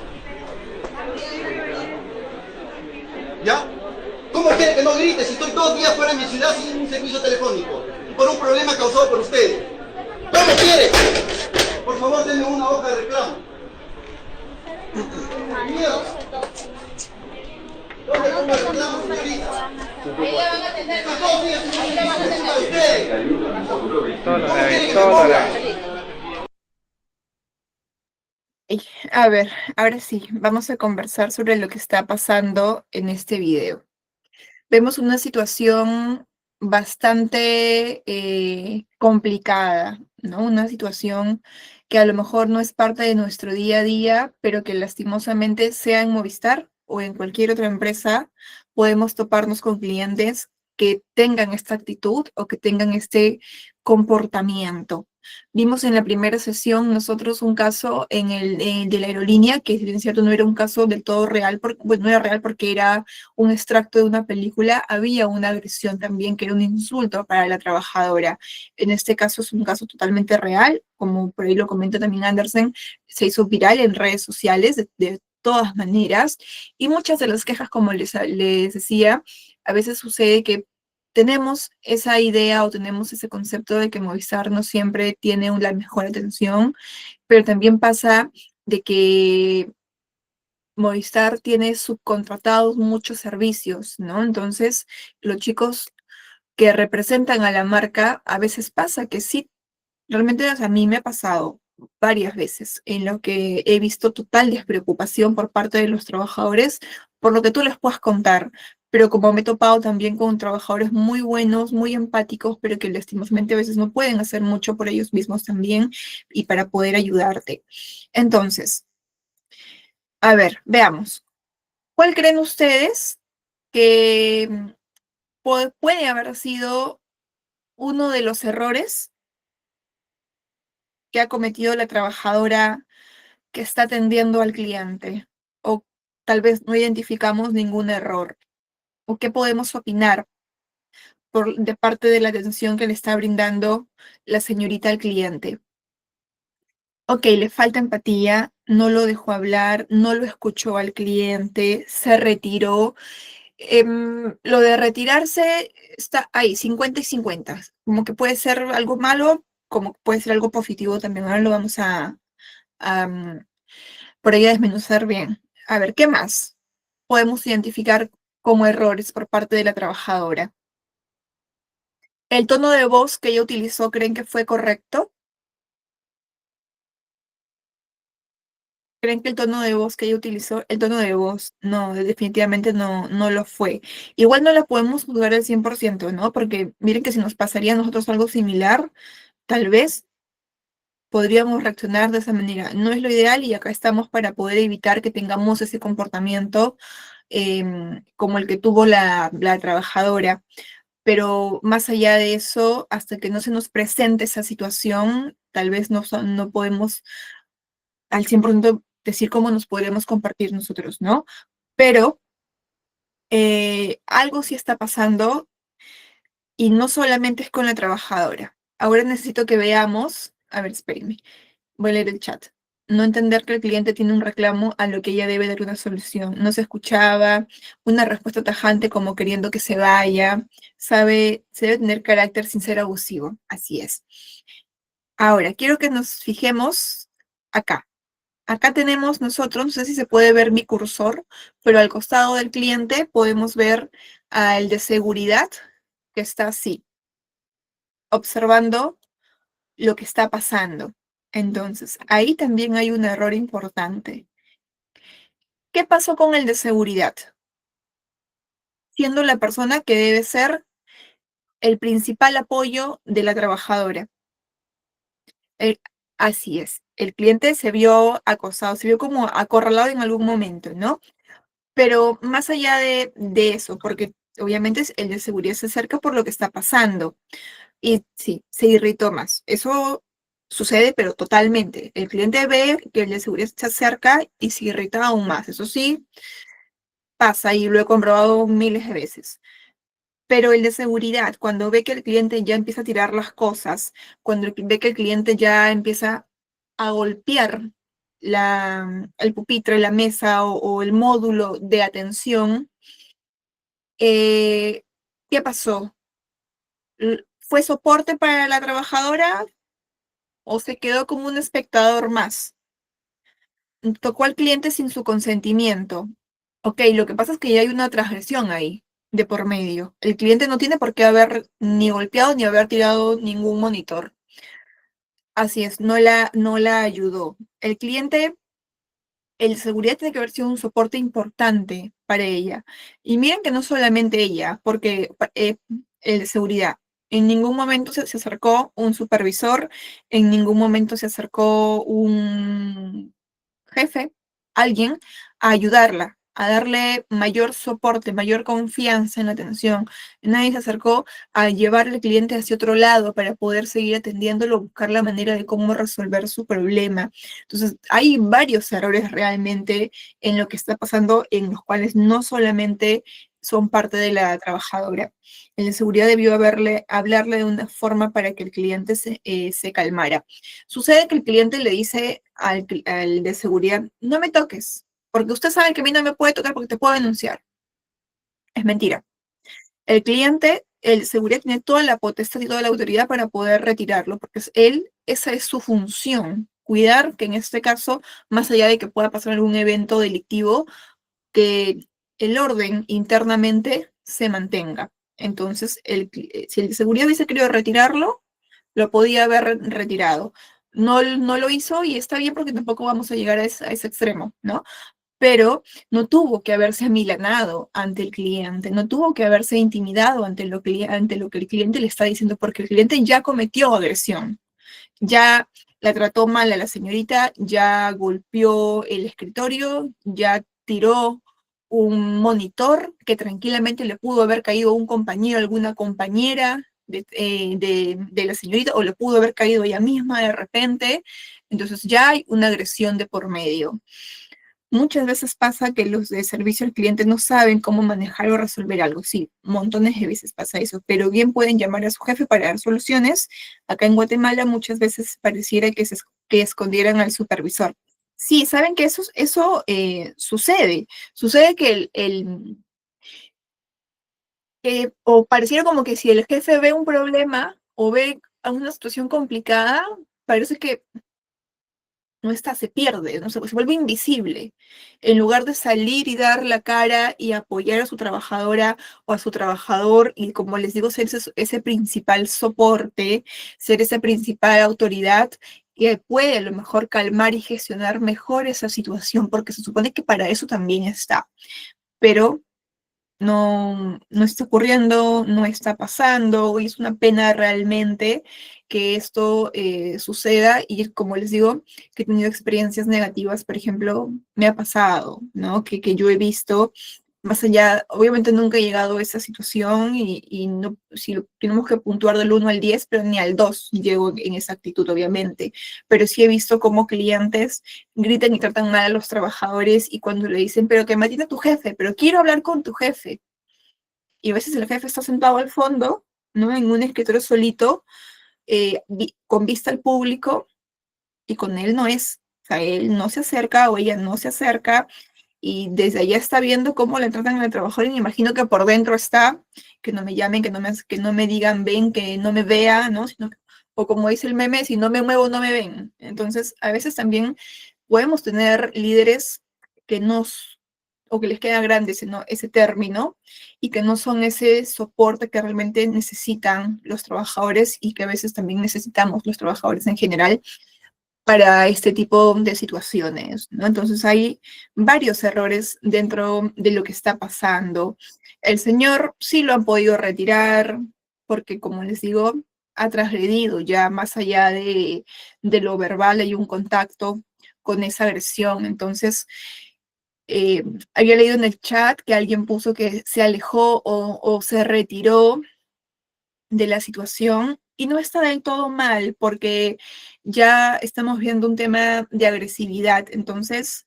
¿Ya? ¿Cómo quiere que no grite si estoy 2 días fuera de mi ciudad sin un servicio telefónico? Por un problema causado por ustedes. ¿Cómo quiere? Por favor, denme una hoja de reclamo. Miedo. ¿Dónde pongo el reclamo, señorita? Ahí la van a atender. Estos 2 días sin un servicio telefónico de ustedes. ¿Cómo quiere que me ponga? A ver, ahora sí, vamos a conversar sobre lo que está pasando en este video. Vemos una situación bastante complicada, ¿no? Una situación que a lo mejor no es parte de nuestro día a día, pero que lastimosamente, sea en Movistar o en cualquier otra empresa, podemos toparnos con clientes que tengan esta actitud o que tengan este comportamiento. Vimos en la primera sesión nosotros un caso en el de la aerolínea, que si bien es cierto no era un caso del todo real, bueno, no era real porque era un extracto de una película, había una agresión también que era un insulto para la trabajadora. En este caso es un caso totalmente real, como por ahí lo comenta también Andersen, se hizo viral en redes sociales de todas maneras, y muchas de las quejas, como les decía, a veces sucede que tenemos esa idea o tenemos ese concepto de que Movistar no siempre tiene la mejor atención, pero también pasa de que Movistar tiene subcontratados muchos servicios, ¿no? Entonces, los chicos que representan a la marca, a veces pasa que sí, realmente o sea, a mí me ha pasado varias veces en lo que he visto total despreocupación por parte de los trabajadores por lo que tú les puedas contar, pero como me he topado también con trabajadores muy buenos, muy empáticos, pero que lastimosamente a veces no pueden hacer mucho por ellos mismos también y para poder ayudarte. Entonces, a ver, veamos. ¿Cuál creen ustedes que puede haber sido uno de los errores que ha cometido la trabajadora que está atendiendo al cliente? O tal vez no identificamos ningún error. ¿O qué podemos opinar de parte de la atención que le está brindando la señorita al cliente? Ok, le falta empatía, no lo dejó hablar, no lo escuchó al cliente, se retiró. Lo de retirarse está ahí, 50 y 50. Como que puede ser algo malo, como que puede ser algo positivo también. Ahora lo vamos a, por ahí a desmenuzar bien. A ver, ¿qué más podemos identificar como errores por parte de la trabajadora? ¿El tono de voz que ella utilizó creen que fue correcto? ¿Creen que el tono de voz que ella utilizó, el tono de voz, no, definitivamente no lo fue? Igual no la podemos juzgar al 100%, ¿no? Porque miren que si nos pasaría a nosotros algo similar, tal vez podríamos reaccionar de esa manera. No es lo ideal y acá estamos para poder evitar que tengamos ese comportamiento como el que tuvo la trabajadora. Pero más allá de eso, hasta que no se nos presente esa situación, tal vez no podemos al 100% decir cómo nos podemos compartir nosotros, ¿no? Pero algo sí está pasando y no solamente es con la trabajadora. Ahora necesito que veamos, a ver, espérenme, voy a leer el chat. No entender que el cliente tiene un reclamo a lo que ella debe dar una solución. No se escuchaba, una respuesta tajante como queriendo que se vaya. Se debe tener carácter sin ser abusivo. Así es. Ahora, quiero que nos fijemos acá. Acá tenemos nosotros, no sé si se puede ver mi cursor, pero al costado del cliente podemos ver al de seguridad que está así, observando lo que está pasando. Entonces, ahí también hay un error importante. ¿Qué pasó con el de seguridad? Siendo la persona que debe ser el principal apoyo de la trabajadora. El- Así es. El cliente se vio acosado, se vio como acorralado en algún momento, ¿no? Pero más allá de eso, porque obviamente el de seguridad se acerca por lo que está pasando. Y sí, se irritó más. Eso sucede, pero totalmente. El cliente ve que el de seguridad se acerca y se irrita aún más. Eso sí, pasa y lo he comprobado miles de veces. Pero el de seguridad, cuando ve que el cliente ya empieza a tirar las cosas, cuando ve que el cliente ya empieza a golpear el pupitre, la mesa o el módulo de atención, eh, ¿qué pasó? ¿Fue soporte para la trabajadora o se quedó como un espectador más? Tocó al cliente sin su consentimiento. Ok, lo que pasa es que ya hay una transgresión ahí, de por medio. El cliente no tiene por qué haber ni golpeado ni haber tirado ningún monitor. Así es, no la ayudó. El seguridad tiene que haber sido un soporte importante para ella. Y miren que no solamente ella, porque el de seguridad, en ningún momento se acercó un supervisor, en ningún momento se acercó un jefe, alguien, a ayudarla, a darle mayor soporte, mayor confianza en la atención. Nadie se acercó a llevar al cliente hacia otro lado para poder seguir atendiéndolo, buscar la manera de cómo resolver su problema. Entonces, hay varios errores realmente en lo que está pasando, en los cuales no solamente son parte de la trabajadora. El de seguridad debió hablarle de una forma para que el cliente se calmara. Sucede que el cliente le dice al de seguridad, no me toques, porque usted sabe que a mí no me puede tocar porque te puedo denunciar. Es mentira. El de seguridad tiene toda la potestad y toda la autoridad para poder retirarlo, porque esa es su función, cuidar que en este caso, más allá de que pueda pasar algún evento delictivo, que el orden internamente se mantenga. Entonces, si el de seguridad hubiese querido retirarlo, lo podía haber retirado. No lo hizo y está bien porque tampoco vamos a llegar a ese extremo, ¿no? pero no tuvo que haberse amilanado ante el cliente, no tuvo que haberse intimidado ante lo que el cliente le está diciendo, porque el cliente ya cometió agresión, ya la trató mal a la señorita, ya golpeó el escritorio, ya tiró un monitor que tranquilamente le pudo haber caído a un compañero, alguna compañera de la señorita, o le pudo haber caído ella misma de repente. Entonces ya hay una agresión de por medio. Muchas veces pasa que los de servicio al cliente no saben cómo manejar o resolver algo. Sí, montones de veces pasa eso, pero bien pueden llamar a su jefe para dar soluciones. Acá en Guatemala muchas veces pareciera que escondieran al supervisor. Sí, saben que eso sucede. Sucede que o pareciera como que si el jefe ve un problema o ve una situación complicada, parece que no está, se pierde, ¿no? Se vuelve invisible. En lugar de salir y dar la cara y apoyar a su trabajadora o a su trabajador, y como les digo, ser ese principal soporte, ser esa principal autoridad que puede a lo mejor calmar y gestionar mejor esa situación, porque se supone que para eso también está. Pero no está ocurriendo, no está pasando, y es una pena realmente que esto suceda, y como les digo, que he tenido experiencias negativas. Por ejemplo, me ha pasado, ¿no? Que yo he visto, más allá, obviamente nunca he llegado a esa situación, y no, si tenemos que puntuar del 1 al 10, pero ni al 2 llego en esa actitud, obviamente, pero sí he visto cómo clientes gritan y tratan mal a los trabajadores, y cuando le dicen, pero que me atienda tu jefe, pero quiero hablar con tu jefe, y a veces el jefe está sentado al fondo, ¿no? En un escritorio solito, con vista al público, y con él no es. O sea, él no se acerca o ella no se acerca, y desde allá está viendo cómo le tratan al trabajador, y me imagino que por dentro está, que no me llamen, que no me digan ven, que no me vea, ¿no? O como dice el meme, si no me muevo, no me ven. Entonces, a veces también podemos tener líderes que nos, o que les queda grande ese término, y que no son ese soporte que realmente necesitan los trabajadores, y que a veces también necesitamos los trabajadores en general para este tipo de situaciones, ¿no? Entonces hay varios errores dentro de lo que está pasando. El señor sí lo han podido retirar porque, como les digo, ha transgredido ya más allá de lo verbal, hay un contacto con esa agresión. Entonces, había leído en el chat que alguien puso que se alejó o se retiró de la situación, y no está del todo mal porque ya estamos viendo un tema de agresividad. Entonces,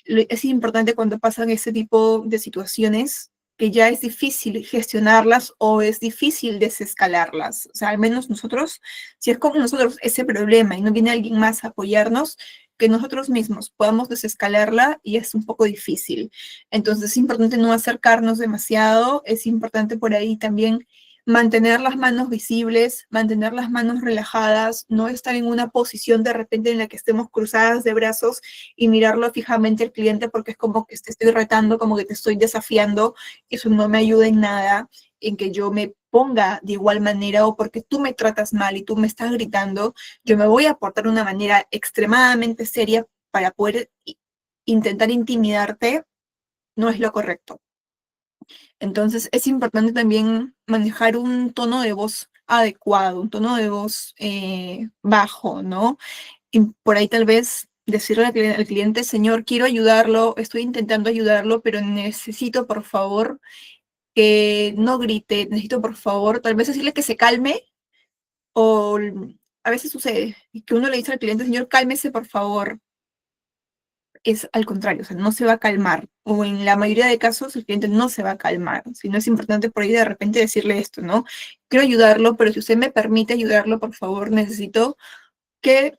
es importante cuando pasan ese tipo de situaciones que ya es difícil gestionarlas o es difícil desescalarlas. O sea, al menos nosotros, si es con nosotros ese problema y no viene alguien más a apoyarnos, que nosotros mismos podamos desescalarla, y es un poco difícil. Entonces es importante no acercarnos demasiado, es importante por ahí también mantener las manos visibles, mantener las manos relajadas, no estar en una posición de repente en la que estemos cruzadas de brazos y mirarlo fijamente al cliente, porque es como que te estoy retando, como que te estoy desafiando. Eso no me ayuda en nada en que yo me ponga de igual manera, o porque tú me tratas mal y tú me estás gritando, yo me voy a portar de una manera extremadamente seria para poder intentar intimidarte. No es lo correcto. Entonces es importante también manejar un tono de voz adecuado, un tono de voz bajo, ¿no? Y por ahí tal vez decirle al cliente, señor, quiero ayudarlo, estoy intentando ayudarlo, pero necesito por favor que no grite, necesito por favor, tal vez decirle que se calme, o a veces sucede que uno le dice al cliente, señor, cálmese por favor. Es al contrario, o sea, no se va a calmar, o en la mayoría de casos el cliente no se va a calmar. Si no, es importante por ahí de repente decirle esto, ¿no? Quiero ayudarlo, pero si usted me permite ayudarlo, por favor, necesito que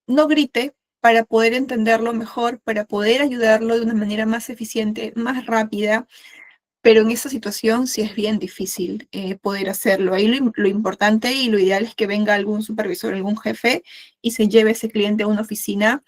no grite para poder entenderlo mejor, para poder ayudarlo de una manera más eficiente, más rápida. Pero en esta situación sí es bien difícil poder hacerlo. Ahí lo importante y lo ideal es que venga algún supervisor, algún jefe, y se lleve ese cliente a una oficina,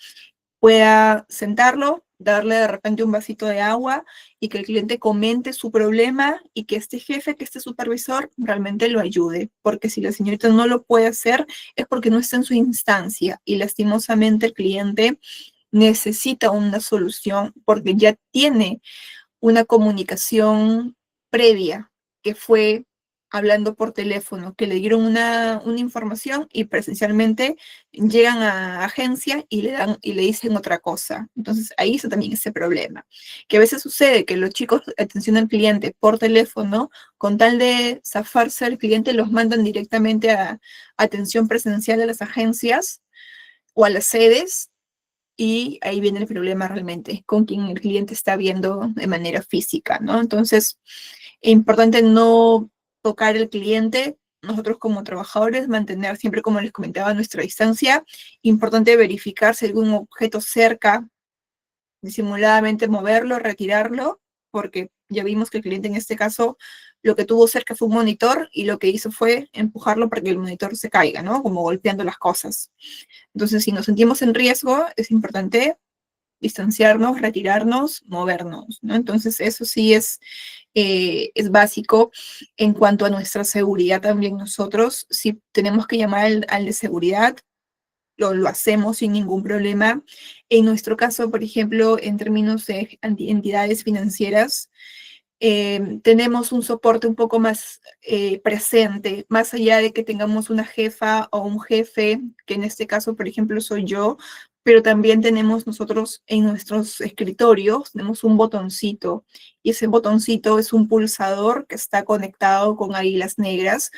pueda sentarlo, darle de repente un vasito de agua, y que el cliente comente su problema, y que este jefe, que este supervisor realmente lo ayude, porque si la señorita no lo puede hacer es porque no está en su instancia, y lastimosamente el cliente necesita una solución porque ya tiene una comunicación previa, que fue hablando por teléfono, que le dieron una información y presencialmente llegan a agencia y le dicen otra cosa. Entonces ahí está también ese problema, que a veces sucede que los chicos atención al cliente por teléfono, con tal de zafarse al cliente, los mandan directamente a atención presencial a las agencias o a las sedes, y ahí viene el problema realmente, con quien el cliente está viendo de manera física, ¿no? Entonces, es importante no tocar el cliente, nosotros como trabajadores mantener siempre, como les comentaba, nuestra distancia. Importante verificar si hay algún objeto cerca, disimuladamente moverlo, retirarlo, porque ya vimos que el cliente en este caso lo que tuvo cerca fue un monitor y lo que hizo fue empujarlo para que el monitor se caiga, ¿no? Como golpeando las cosas. Entonces, si nos sentimos en riesgo, es importante distanciarnos, retirarnos, movernos, ¿no? Entonces, eso sí es básico. En cuanto a nuestra seguridad también nosotros, si tenemos que llamar al de seguridad, lo hacemos sin ningún problema. En nuestro caso, por ejemplo, en términos de entidades financieras, tenemos un soporte un poco más presente, más allá de que tengamos una jefa o un jefe, que en este caso, por ejemplo, soy yo, pero también tenemos nosotros en nuestros escritorios, tenemos un botoncito, y ese botoncito es un pulsador que está conectado con Águilas Negras,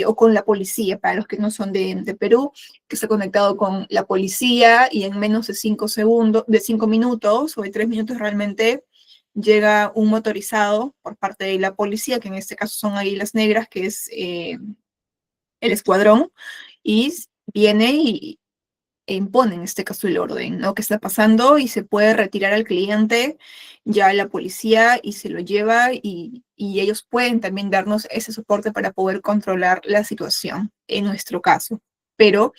o con la policía, para los que no son de Perú, que está conectado con la policía, y en menos de 5 segundos, de 5 minutos o de 3 minutos realmente, llega un motorizado por parte de la policía, que en este caso son Águilas Negras, que es el escuadrón, y viene e impone en este caso el orden, ¿no? ¿Qué está pasando? Y se puede retirar al cliente ya la policía y se lo lleva, y ellos pueden también darnos ese soporte para poder controlar la situación en nuestro caso. Pero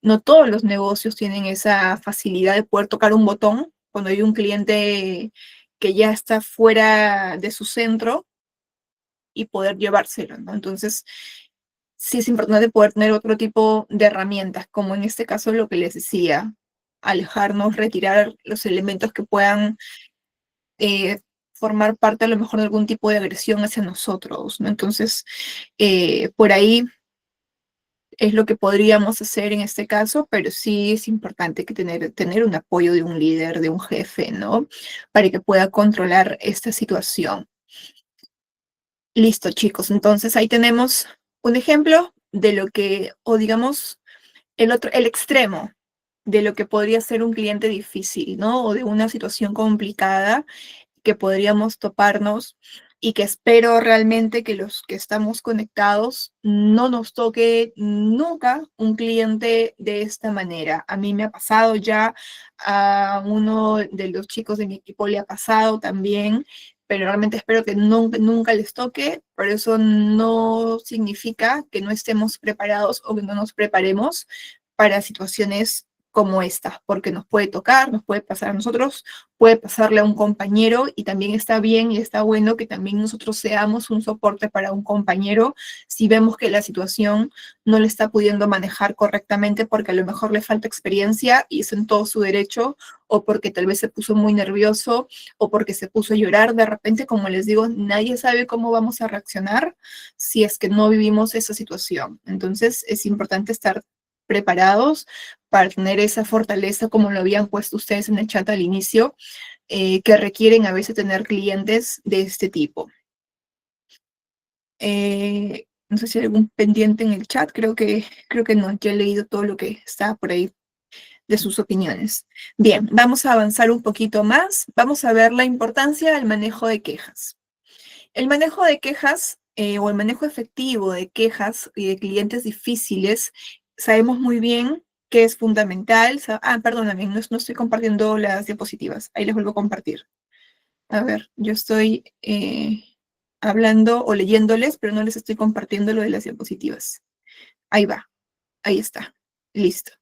no todos los negocios tienen esa facilidad de poder tocar un botón cuando hay un cliente que ya está fuera de su centro y poder llevárselo, ¿no? Entonces, sí es importante poder tener otro tipo de herramientas, como en este caso lo que les decía, alejarnos, retirar los elementos que puedan formar parte a lo mejor de algún tipo de agresión hacia nosotros, ¿no? Entonces, por ahí es lo que podríamos hacer en este caso, pero sí es importante que tener un apoyo de un líder, de un jefe, ¿no? Para que pueda controlar esta situación. Listo, chicos. Entonces ahí tenemos un ejemplo de lo que, o digamos, el extremo de lo que podría ser un cliente difícil, ¿no? O de una situación complicada que podríamos toparnos, y que espero realmente que los que estamos conectados no nos toque nunca un cliente de esta manera. A mí me ha pasado ya, a uno de los chicos de mi equipo le ha pasado también, pero realmente espero que nunca les toque. Por eso no significa que no estemos preparados o que no nos preparemos para situaciones como esta, porque nos puede tocar, nos puede pasar a nosotros, puede pasarle a un compañero, y también está bien y está bueno que también nosotros seamos un soporte para un compañero si vemos que la situación no le está pudiendo manejar correctamente, porque a lo mejor le falta experiencia y es en todo su derecho, o porque tal vez se puso muy nervioso, o porque se puso a llorar de repente. Como les digo, nadie sabe cómo vamos a reaccionar si es que no vivimos esa situación. Entonces es importante estar preparados para tener esa fortaleza, como lo habían puesto ustedes en el chat al inicio, que requieren a veces tener clientes de este tipo. No sé si hay algún pendiente en el chat, creo que no, ya he leído todo lo que está por ahí de sus opiniones. Bien, vamos a avanzar un poquito más. Vamos a ver la importancia del manejo de quejas. El manejo de quejas, o el manejo efectivo de quejas y de clientes difíciles, sabemos muy bien que es fundamental. Perdóname, no estoy compartiendo las diapositivas. Ahí les vuelvo a compartir. A ver, yo estoy hablando o leyéndoles, pero no les estoy compartiendo lo de las diapositivas. Ahí va, ahí está, listo.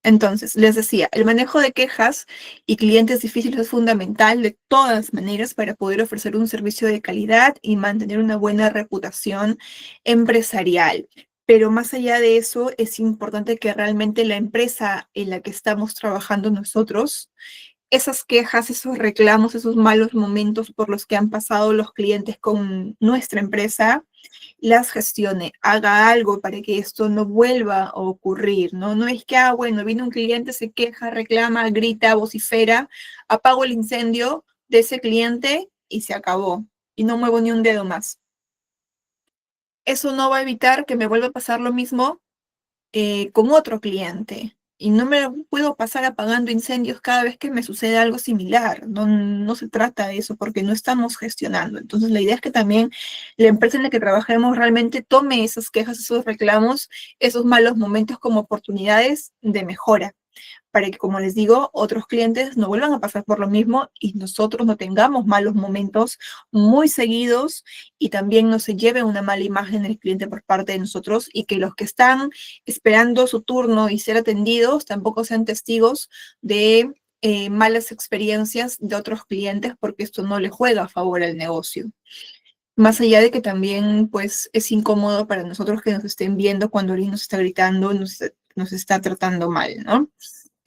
Entonces, les decía, el manejo de quejas y clientes difíciles es fundamental de todas maneras para poder ofrecer un servicio de calidad y mantener una buena reputación empresarial. Pero más allá de eso, es importante que realmente la empresa en la que estamos trabajando nosotros, esas quejas, esos reclamos, esos malos momentos por los que han pasado los clientes con nuestra empresa, las gestione, haga algo para que esto no vuelva a ocurrir, ¿no? No es que, bueno, vino un cliente, se queja, reclama, grita, vocifera, apago el incendio de ese cliente y se acabó. Y no muevo ni un dedo más. Eso no va a evitar que me vuelva a pasar lo mismo con otro cliente. Y no me puedo pasar apagando incendios cada vez que me sucede algo similar. No, no se trata de eso porque no estamos gestionando. Entonces, la idea es que también la empresa en la que trabajemos realmente tome esas quejas, esos reclamos, esos malos momentos como oportunidades de mejora, para que, como les digo, otros clientes no vuelvan a pasar por lo mismo y nosotros no tengamos malos momentos muy seguidos y también no se lleve una mala imagen del cliente por parte de nosotros y que los que están esperando su turno y ser atendidos tampoco sean testigos de malas experiencias de otros clientes porque esto no le juega a favor al negocio. Más allá de que también, pues, es incómodo para nosotros que nos estén viendo cuando alguien nos está gritando, nos está tratando mal, ¿no?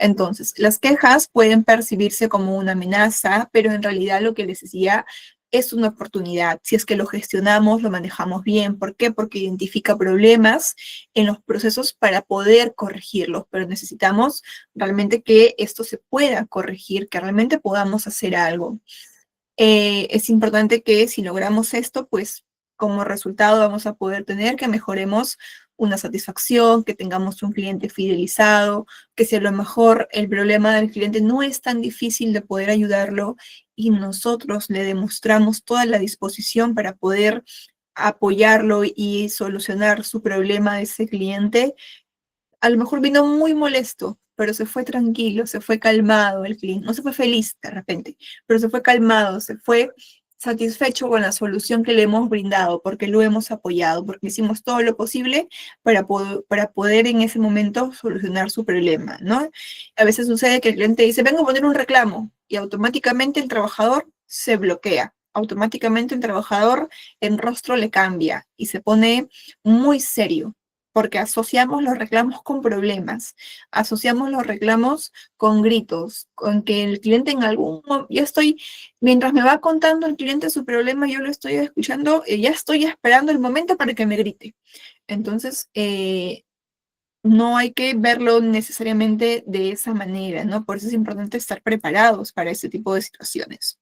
Entonces, las quejas pueden percibirse como una amenaza, pero en realidad lo que les decía es una oportunidad. Si es que lo gestionamos, lo manejamos bien. ¿Por qué? Porque identifica problemas en los procesos para poder corregirlos, pero necesitamos realmente que esto se pueda corregir, que realmente podamos hacer algo. Es importante que si logramos esto, pues como resultado vamos a poder tener que mejoremos una satisfacción, que tengamos un cliente fidelizado, que si a lo mejor el problema del cliente no es tan difícil de poder ayudarlo y nosotros le demostramos toda la disposición para poder apoyarlo y solucionar su problema de ese cliente, a lo mejor vino muy molesto, pero se fue tranquilo, se fue calmado el cliente, no se fue feliz de repente, pero se fue calmado, se fue satisfecho con la solución que le hemos brindado, porque lo hemos apoyado, porque hicimos todo lo posible para poder en ese momento solucionar su problema, ¿no? A veces sucede que el cliente dice, vengo a poner un reclamo, y automáticamente el trabajador se bloquea, automáticamente el trabajador en rostro le cambia y se pone muy serio porque asociamos los reclamos con problemas, asociamos los reclamos con gritos, con que el cliente en algún momento, mientras me va contando el cliente su problema, yo lo estoy escuchando, ya estoy esperando el momento para que me grite. Entonces, no hay que verlo necesariamente de esa manera, ¿no? Por eso es importante estar preparados para este tipo de situaciones.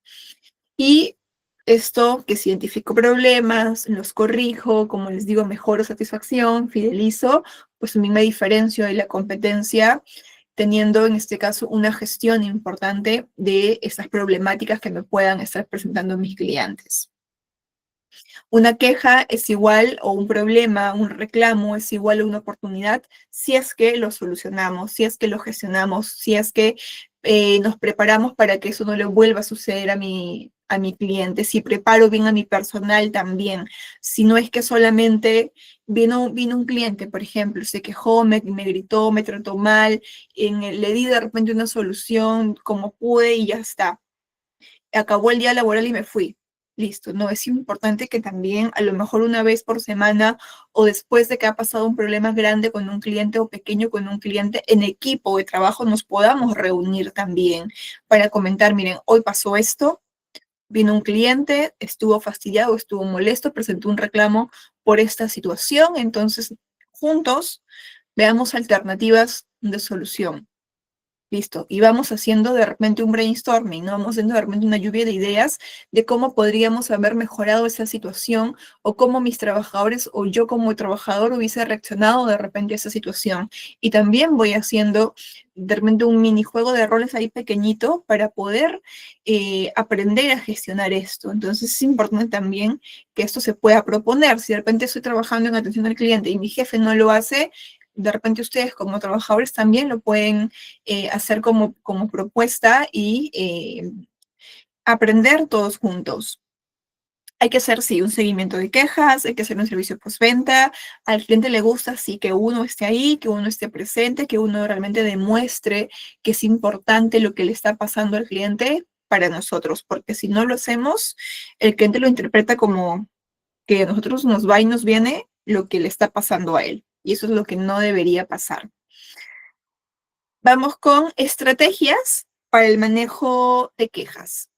Y esto, que si identifico problemas, los corrijo, como les digo, mejoro satisfacción, fidelizo, pues también me diferencio de la competencia, teniendo en este caso una gestión importante de esas problemáticas que me puedan estar presentando mis clientes. Una queja es igual, o un problema, un reclamo es igual a una oportunidad si es que lo solucionamos, si es que lo gestionamos, si es que nos preparamos para que eso no le vuelva a suceder a mi cliente, si preparo bien a mi personal también, si no es que solamente vino un cliente, por ejemplo, se quejó, me gritó, me trató mal, le di de repente una solución como pude y ya está. Acabó el día laboral y me fui. Listo, no, es importante que también a lo mejor una vez por semana o después de que ha pasado un problema grande con un cliente o pequeño con un cliente, en equipo de trabajo nos podamos reunir también para comentar, miren, hoy pasó esto, vino un cliente, estuvo fastidiado, estuvo molesto, presentó un reclamo por esta situación, entonces juntos veamos alternativas de solución. Listo. Y vamos haciendo de repente un brainstorming, ¿no? Vamos haciendo de repente una lluvia de ideas de cómo podríamos haber mejorado esa situación o cómo mis trabajadores o yo como trabajador hubiese reaccionado de repente a esa situación. Y también voy haciendo de repente un minijuego de roles ahí pequeñito para poder aprender a gestionar esto. Entonces es importante también que esto se pueda proponer. Si de repente estoy trabajando en atención al cliente y mi jefe no lo hace, de repente ustedes como trabajadores también lo pueden hacer como propuesta y aprender todos juntos. Hay que hacer, sí, un seguimiento de quejas, hay que hacer un servicio postventa. Al cliente le gusta, sí, que uno esté ahí, que uno esté presente, que uno realmente demuestre que es importante lo que le está pasando al cliente para nosotros, porque si no lo hacemos, el cliente lo interpreta como que a nosotros nos va y nos viene lo que le está pasando a él. y eso es lo que no debería pasar. Vamos con estrategias para el manejo de quejas.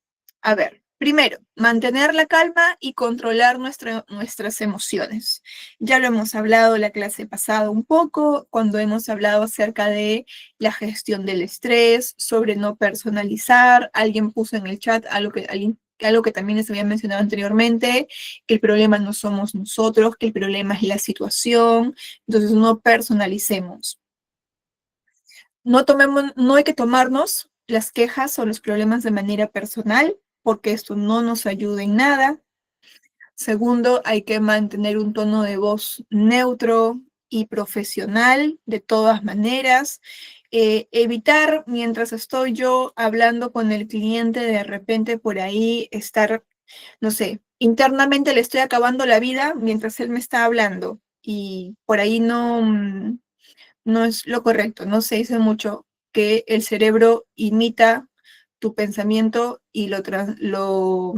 A ver, primero, mantener la calma y controlar nuestras emociones. Ya lo hemos hablado la clase pasada un poco, cuando hemos hablado acerca de la gestión del estrés, sobre no personalizar. Alguien puso en el chat algo que también les había mencionado anteriormente, que el problema no somos nosotros, que el problema es la situación. Entonces, no personalicemos. No hay que tomarnos las quejas o los problemas de manera personal, porque esto no nos ayuda en nada. Segundo, hay que mantener un tono de voz neutro y profesional de todas maneras. Evitar, mientras estoy yo hablando con el cliente, de repente por ahí estar, no sé, internamente le estoy acabando la vida mientras él me está hablando y por ahí no es lo correcto. No se dice mucho que el cerebro imita tu pensamiento y lo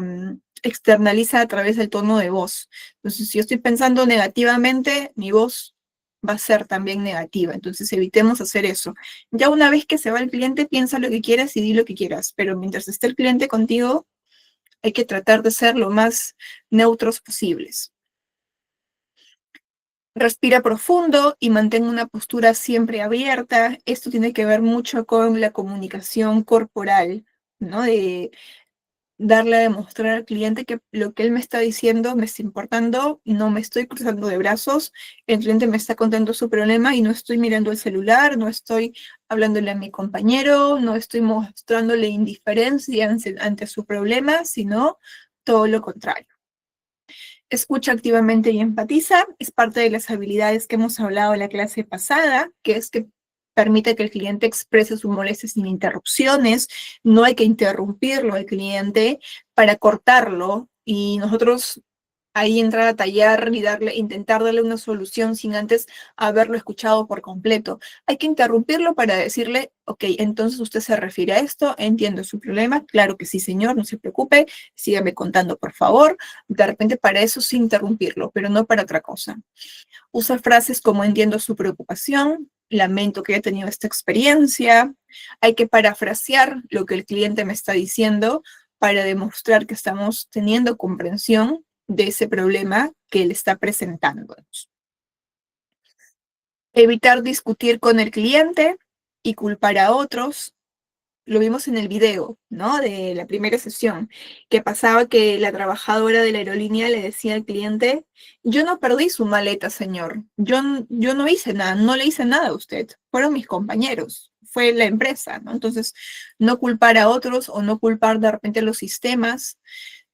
externaliza a través del tono de voz. Entonces, si yo estoy pensando negativamente, mi voz va a ser también negativa. Entonces, evitemos hacer eso. Ya una vez que se va el cliente, piensa lo que quieras y di lo que quieras, pero mientras esté el cliente contigo, hay que tratar de ser lo más neutros posibles. Respira profundo y mantén una postura siempre abierta. Esto tiene que ver mucho con la comunicación corporal, ¿no? De darle a demostrar al cliente que lo que él me está diciendo me está importando, no me estoy cruzando de brazos, el cliente me está contando su problema y no estoy mirando el celular, no estoy hablándole a mi compañero, no estoy mostrándole indiferencia ante su problema, sino todo lo contrario. Escucha activamente y empatiza, es parte de las habilidades que hemos hablado en la clase pasada, que es que permite que el cliente exprese su molestia sin interrupciones, no hay que interrumpirlo al cliente para cortarlo y nosotros ahí entrar a tallar y intentar darle una solución sin antes haberlo escuchado por completo. Hay que interrumpirlo para decirle, ok, entonces usted se refiere a esto, entiendo su problema, claro que sí, señor, no se preocupe, sígame contando, por favor. De repente para eso sí interrumpirlo, pero no para otra cosa. Usa frases como entiendo su preocupación, lamento que haya tenido esta experiencia. Hay que parafrasear lo que el cliente me está diciendo para demostrar que estamos teniendo comprensión de ese problema que él está presentándonos. Evitar discutir con el cliente y culpar a otros. Lo vimos en el video, ¿no? De la primera sesión, que pasaba que la trabajadora de la aerolínea le decía al cliente, yo no perdí su maleta, señor, yo no hice nada, no le hice nada a usted, fueron mis compañeros, fue la empresa, ¿no? Entonces, no culpar a otros o no culpar de repente los sistemas,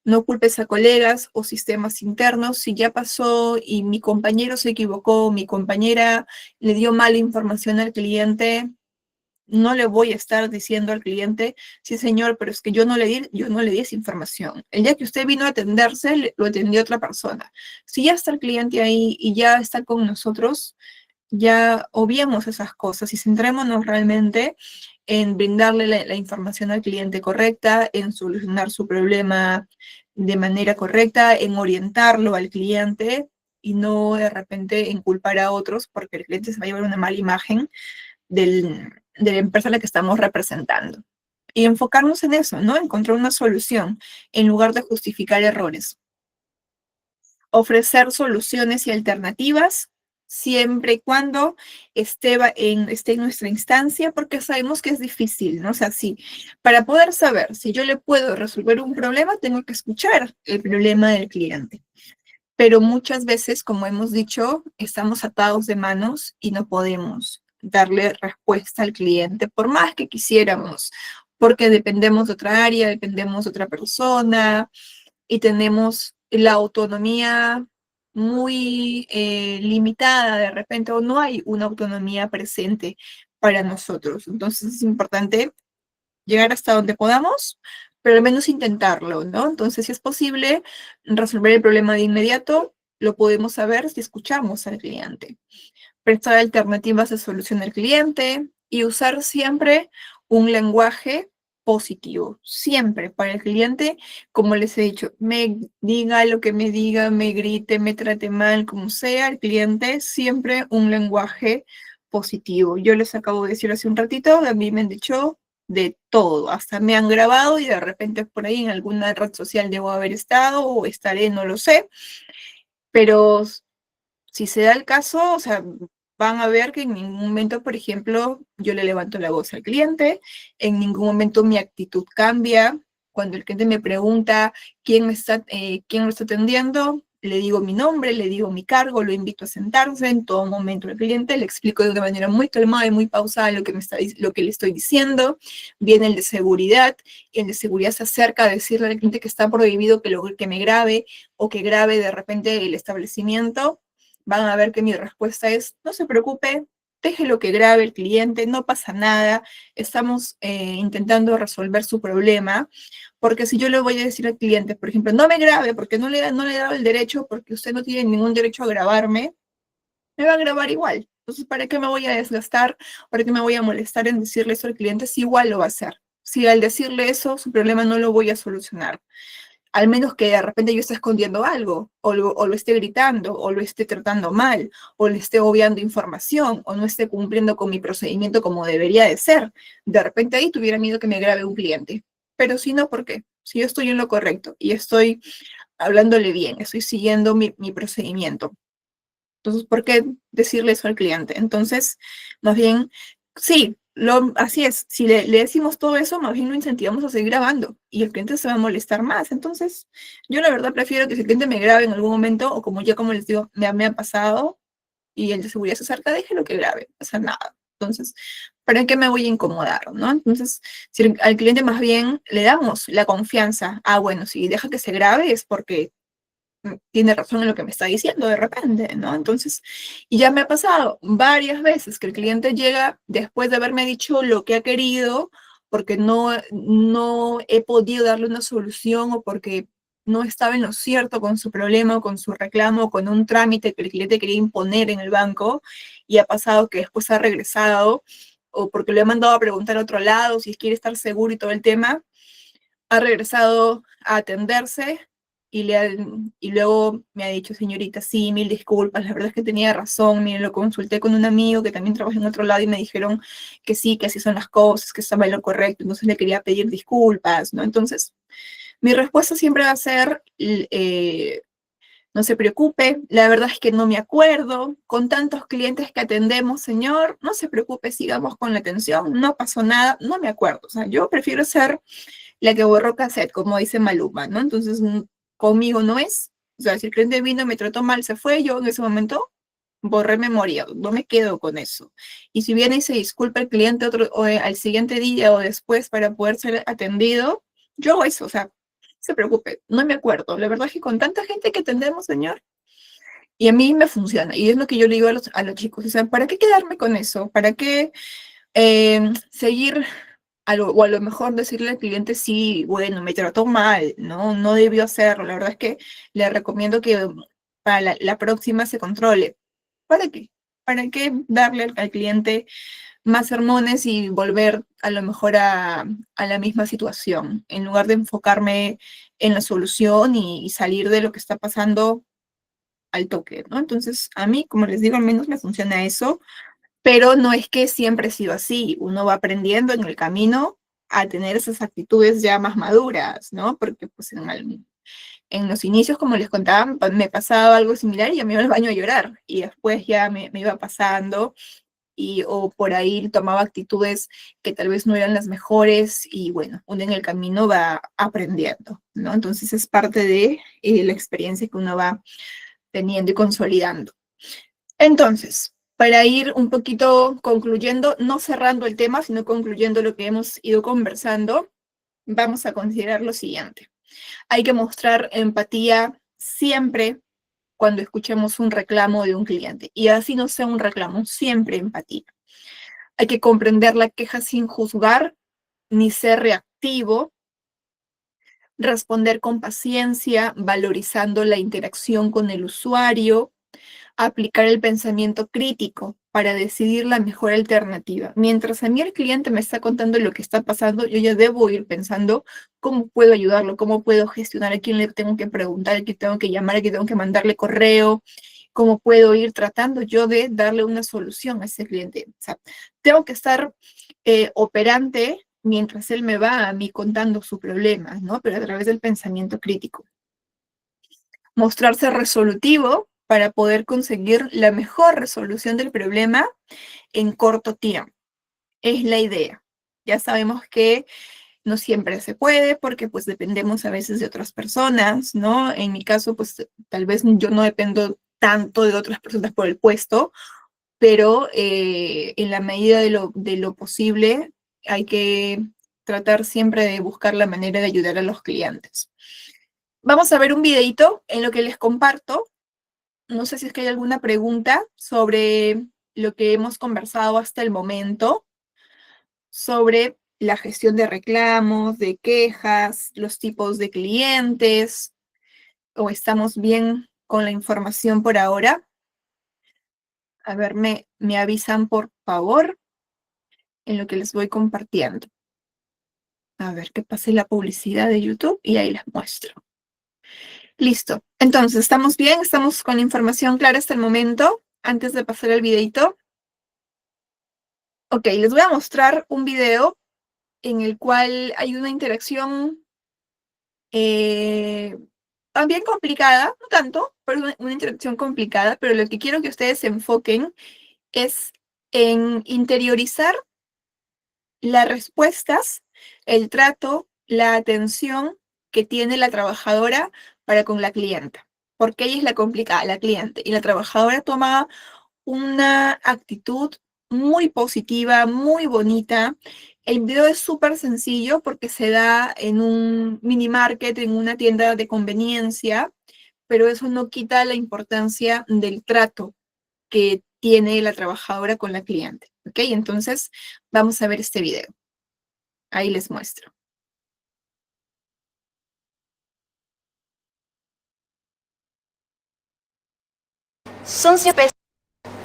no culpes a colegas o sistemas internos. Si ya pasó y mi compañero se equivocó, mi compañera le dio mala información al cliente, no le voy a estar diciendo al cliente, sí señor, pero es que yo no le di esa información. El día que usted vino a atenderse, lo atendió otra persona. Si ya está el cliente ahí y ya está con nosotros, ya obviemos esas cosas y centrémonos realmente en brindarle la información al cliente correcta, en solucionar su problema de manera correcta, en orientarlo al cliente y no de repente en culpar a otros porque el cliente se va a llevar una mala imagen de la empresa a la que estamos representando. Y enfocarnos en eso, ¿no? Encontrar una solución en lugar de justificar errores. Ofrecer soluciones y alternativas siempre y cuando esté en nuestra instancia, porque sabemos que es difícil, ¿no? O sea, sí, para poder saber si yo le puedo resolver un problema, tengo que escuchar el problema del cliente. Pero muchas veces, como hemos dicho, estamos atados de manos y no podemos darle respuesta al cliente, por más que quisiéramos, porque dependemos de otra área, dependemos de otra persona y tenemos la autonomía muy limitada de repente, o no hay una autonomía presente para nosotros. Entonces es importante llegar hasta donde podamos, pero al menos intentarlo, ¿no? Entonces, si es posible resolver el problema de inmediato, lo podemos saber si escuchamos al cliente. Prestar alternativas de solución al cliente y usar siempre un lenguaje positivo, siempre para el cliente, como les he dicho, me diga lo que me diga, me grite, me trate mal, como sea, el cliente siempre un lenguaje positivo. Yo les acabo de decir hace un ratito, a mí me han dicho de todo, hasta me han grabado y de repente por ahí en alguna red social debo haber estado o estaré, no lo sé, pero si se da el caso, o sea, van a ver que en ningún momento, por ejemplo, yo le levanto la voz al cliente, en ningún momento mi actitud cambia. Cuando el cliente me pregunta quién lo está atendiendo, le digo mi nombre, le digo mi cargo, lo invito a sentarse en todo momento al cliente, le explico de una manera muy calmada y muy pausada lo que le estoy diciendo. Viene el de seguridad, y el de seguridad se acerca a decirle al cliente que está prohibido que me grabe o que grabe de repente el establecimiento. Van a ver que mi respuesta es, no se preocupe, déjelo que grabe el cliente, no pasa nada, estamos intentando resolver su problema, porque si yo le voy a decir al cliente, por ejemplo, no me grabe porque no le he dado el derecho, porque usted no tiene ningún derecho a grabarme, me va a grabar igual. Entonces, ¿para qué me voy a desgastar? ¿Para qué me voy a molestar en decirle eso al cliente si igual lo va a hacer? Si al decirle eso, su problema no lo voy a solucionar, al menos que de repente yo esté escondiendo algo, o lo esté gritando, o lo esté tratando mal, o le esté obviando información, o no esté cumpliendo con mi procedimiento como debería de ser. De repente ahí tuviera miedo que me grabe un cliente. Pero si no, ¿por qué? Si yo estoy en lo correcto y estoy hablándole bien, estoy siguiendo mi procedimiento. Entonces, ¿por qué decirle eso al cliente? Entonces, más bien, sí, así es. Si le decimos todo eso, más bien lo incentivamos a seguir grabando y el cliente se va a molestar más. Entonces, yo la verdad prefiero que si el cliente me grabe en algún momento, o como ya como les digo, me ha pasado y el de seguridad se acerca, déjelo que grabe, no pasa nada. Entonces, ¿para qué me voy a incomodar, no? Entonces, si al cliente más bien le damos la confianza, bueno, si deja que se grabe es porque tiene razón en lo que me está diciendo de repente, ¿no? Entonces, y ya me ha pasado varias veces que el cliente llega después de haberme dicho lo que ha querido, porque no he podido darle una solución o porque no estaba en lo cierto con su problema o con su reclamo o con un trámite que el cliente quería imponer en el banco, y ha pasado que después ha regresado o porque le he mandado a preguntar a otro lado si quiere estar seguro y todo el tema, ha regresado a atenderse y luego me ha dicho, señorita, sí, mil disculpas, la verdad es que tenía razón, mire, lo consulté con un amigo que también trabaja en otro lado y me dijeron que sí, que así son las cosas, que estaba en lo correcto, entonces le quería pedir disculpas, ¿no? Entonces, mi respuesta siempre va a ser, no se preocupe, la verdad es que no me acuerdo, con tantos clientes que atendemos, señor, no se preocupe, sigamos con la atención, no pasó nada, no me acuerdo, o sea, yo prefiero ser la que borró cassette, como dice Maluma, ¿no? Entonces, conmigo no es. O sea, si el cliente vino, me trató mal, se fue, yo en ese momento borré memoria, no me quedo con eso. Y si viene y se disculpa el cliente al siguiente día o después para poder ser atendido, yo hago eso, o sea, no se preocupe, no me acuerdo. La verdad es que con tanta gente que atendemos, señor, y a mí me funciona. Y es lo que yo le digo a los chicos, o sea, ¿para qué quedarme con eso? ¿Para qué seguir o a lo mejor decirle al cliente, sí, bueno, me trató mal, ¿no? No debió hacerlo. La verdad es que le recomiendo que para la próxima se controle. ¿Para qué? ¿Para qué darle al cliente más sermones y volver a lo mejor a la misma situación? En lugar de enfocarme en la solución y salir de lo que está pasando al toque, ¿no? Entonces, a mí, como les digo, al menos me funciona eso, pero no es que siempre ha sido así. Uno va aprendiendo en el camino a tener esas actitudes ya más maduras, ¿no? Porque pues en los inicios, como les contaba, me pasaba algo similar y ya me iba al baño a llorar. Y después ya me iba pasando o por ahí tomaba actitudes que tal vez no eran las mejores y bueno, uno en el camino va aprendiendo, ¿no? Entonces es parte de la experiencia que uno va teniendo y consolidando. Entonces, para ir un poquito concluyendo, no cerrando el tema, sino concluyendo lo que hemos ido conversando, vamos a considerar lo siguiente. Hay que mostrar empatía siempre cuando escuchemos un reclamo de un cliente. Y así no sea un reclamo, siempre empatía. Hay que comprender la queja sin juzgar ni ser reactivo, responder con paciencia, valorizando la interacción con el usuario, aplicar el pensamiento crítico para decidir la mejor alternativa. Mientras a mí el cliente me está contando lo que está pasando, yo ya debo ir pensando cómo puedo ayudarlo, cómo puedo gestionar, a quién le tengo que preguntar, a quién tengo que llamar, a quién tengo que mandarle correo, cómo puedo ir tratando yo de darle una solución a ese cliente. O sea, tengo que estar operante mientras él me va a mí contando su problema, ¿no? Pero a través del pensamiento crítico. Mostrarse resolutivo para poder conseguir la mejor resolución del problema en corto tiempo. Es la idea. Ya sabemos que no siempre se puede porque pues dependemos a veces de otras personas, ¿no? En mi caso, pues tal vez yo no dependo tanto de otras personas por el puesto, pero en la medida de lo posible hay que tratar siempre de buscar la manera de ayudar a los clientes. Vamos a ver un videito en lo que les comparto. No sé si es que hay alguna pregunta sobre lo que hemos conversado hasta el momento, sobre la gestión de reclamos, de quejas, los tipos de clientes, o estamos bien con la información por ahora. A ver, me avisan por favor en lo que les voy compartiendo. A ver, que pase la publicidad de YouTube y ahí les muestro. Listo. Entonces, ¿estamos bien? ¿Estamos con la información clara hasta el momento? Antes de pasar el videito. Ok, les voy a mostrar un video en el cual hay una interacción también complicada, no tanto, pero una interacción complicada, pero lo que quiero que ustedes se enfoquen es en interiorizar las respuestas, el trato, la atención que tiene la trabajadora para con la clienta, porque ella es la complicada, la cliente, y la trabajadora toma una actitud muy positiva, muy bonita. El video es súper sencillo porque se da en un mini market, en una tienda de conveniencia, pero eso no quita la importancia del trato que tiene la trabajadora con la cliente. ¿Ok? Entonces, vamos a ver este video. Ahí les muestro. Son 100 pesos.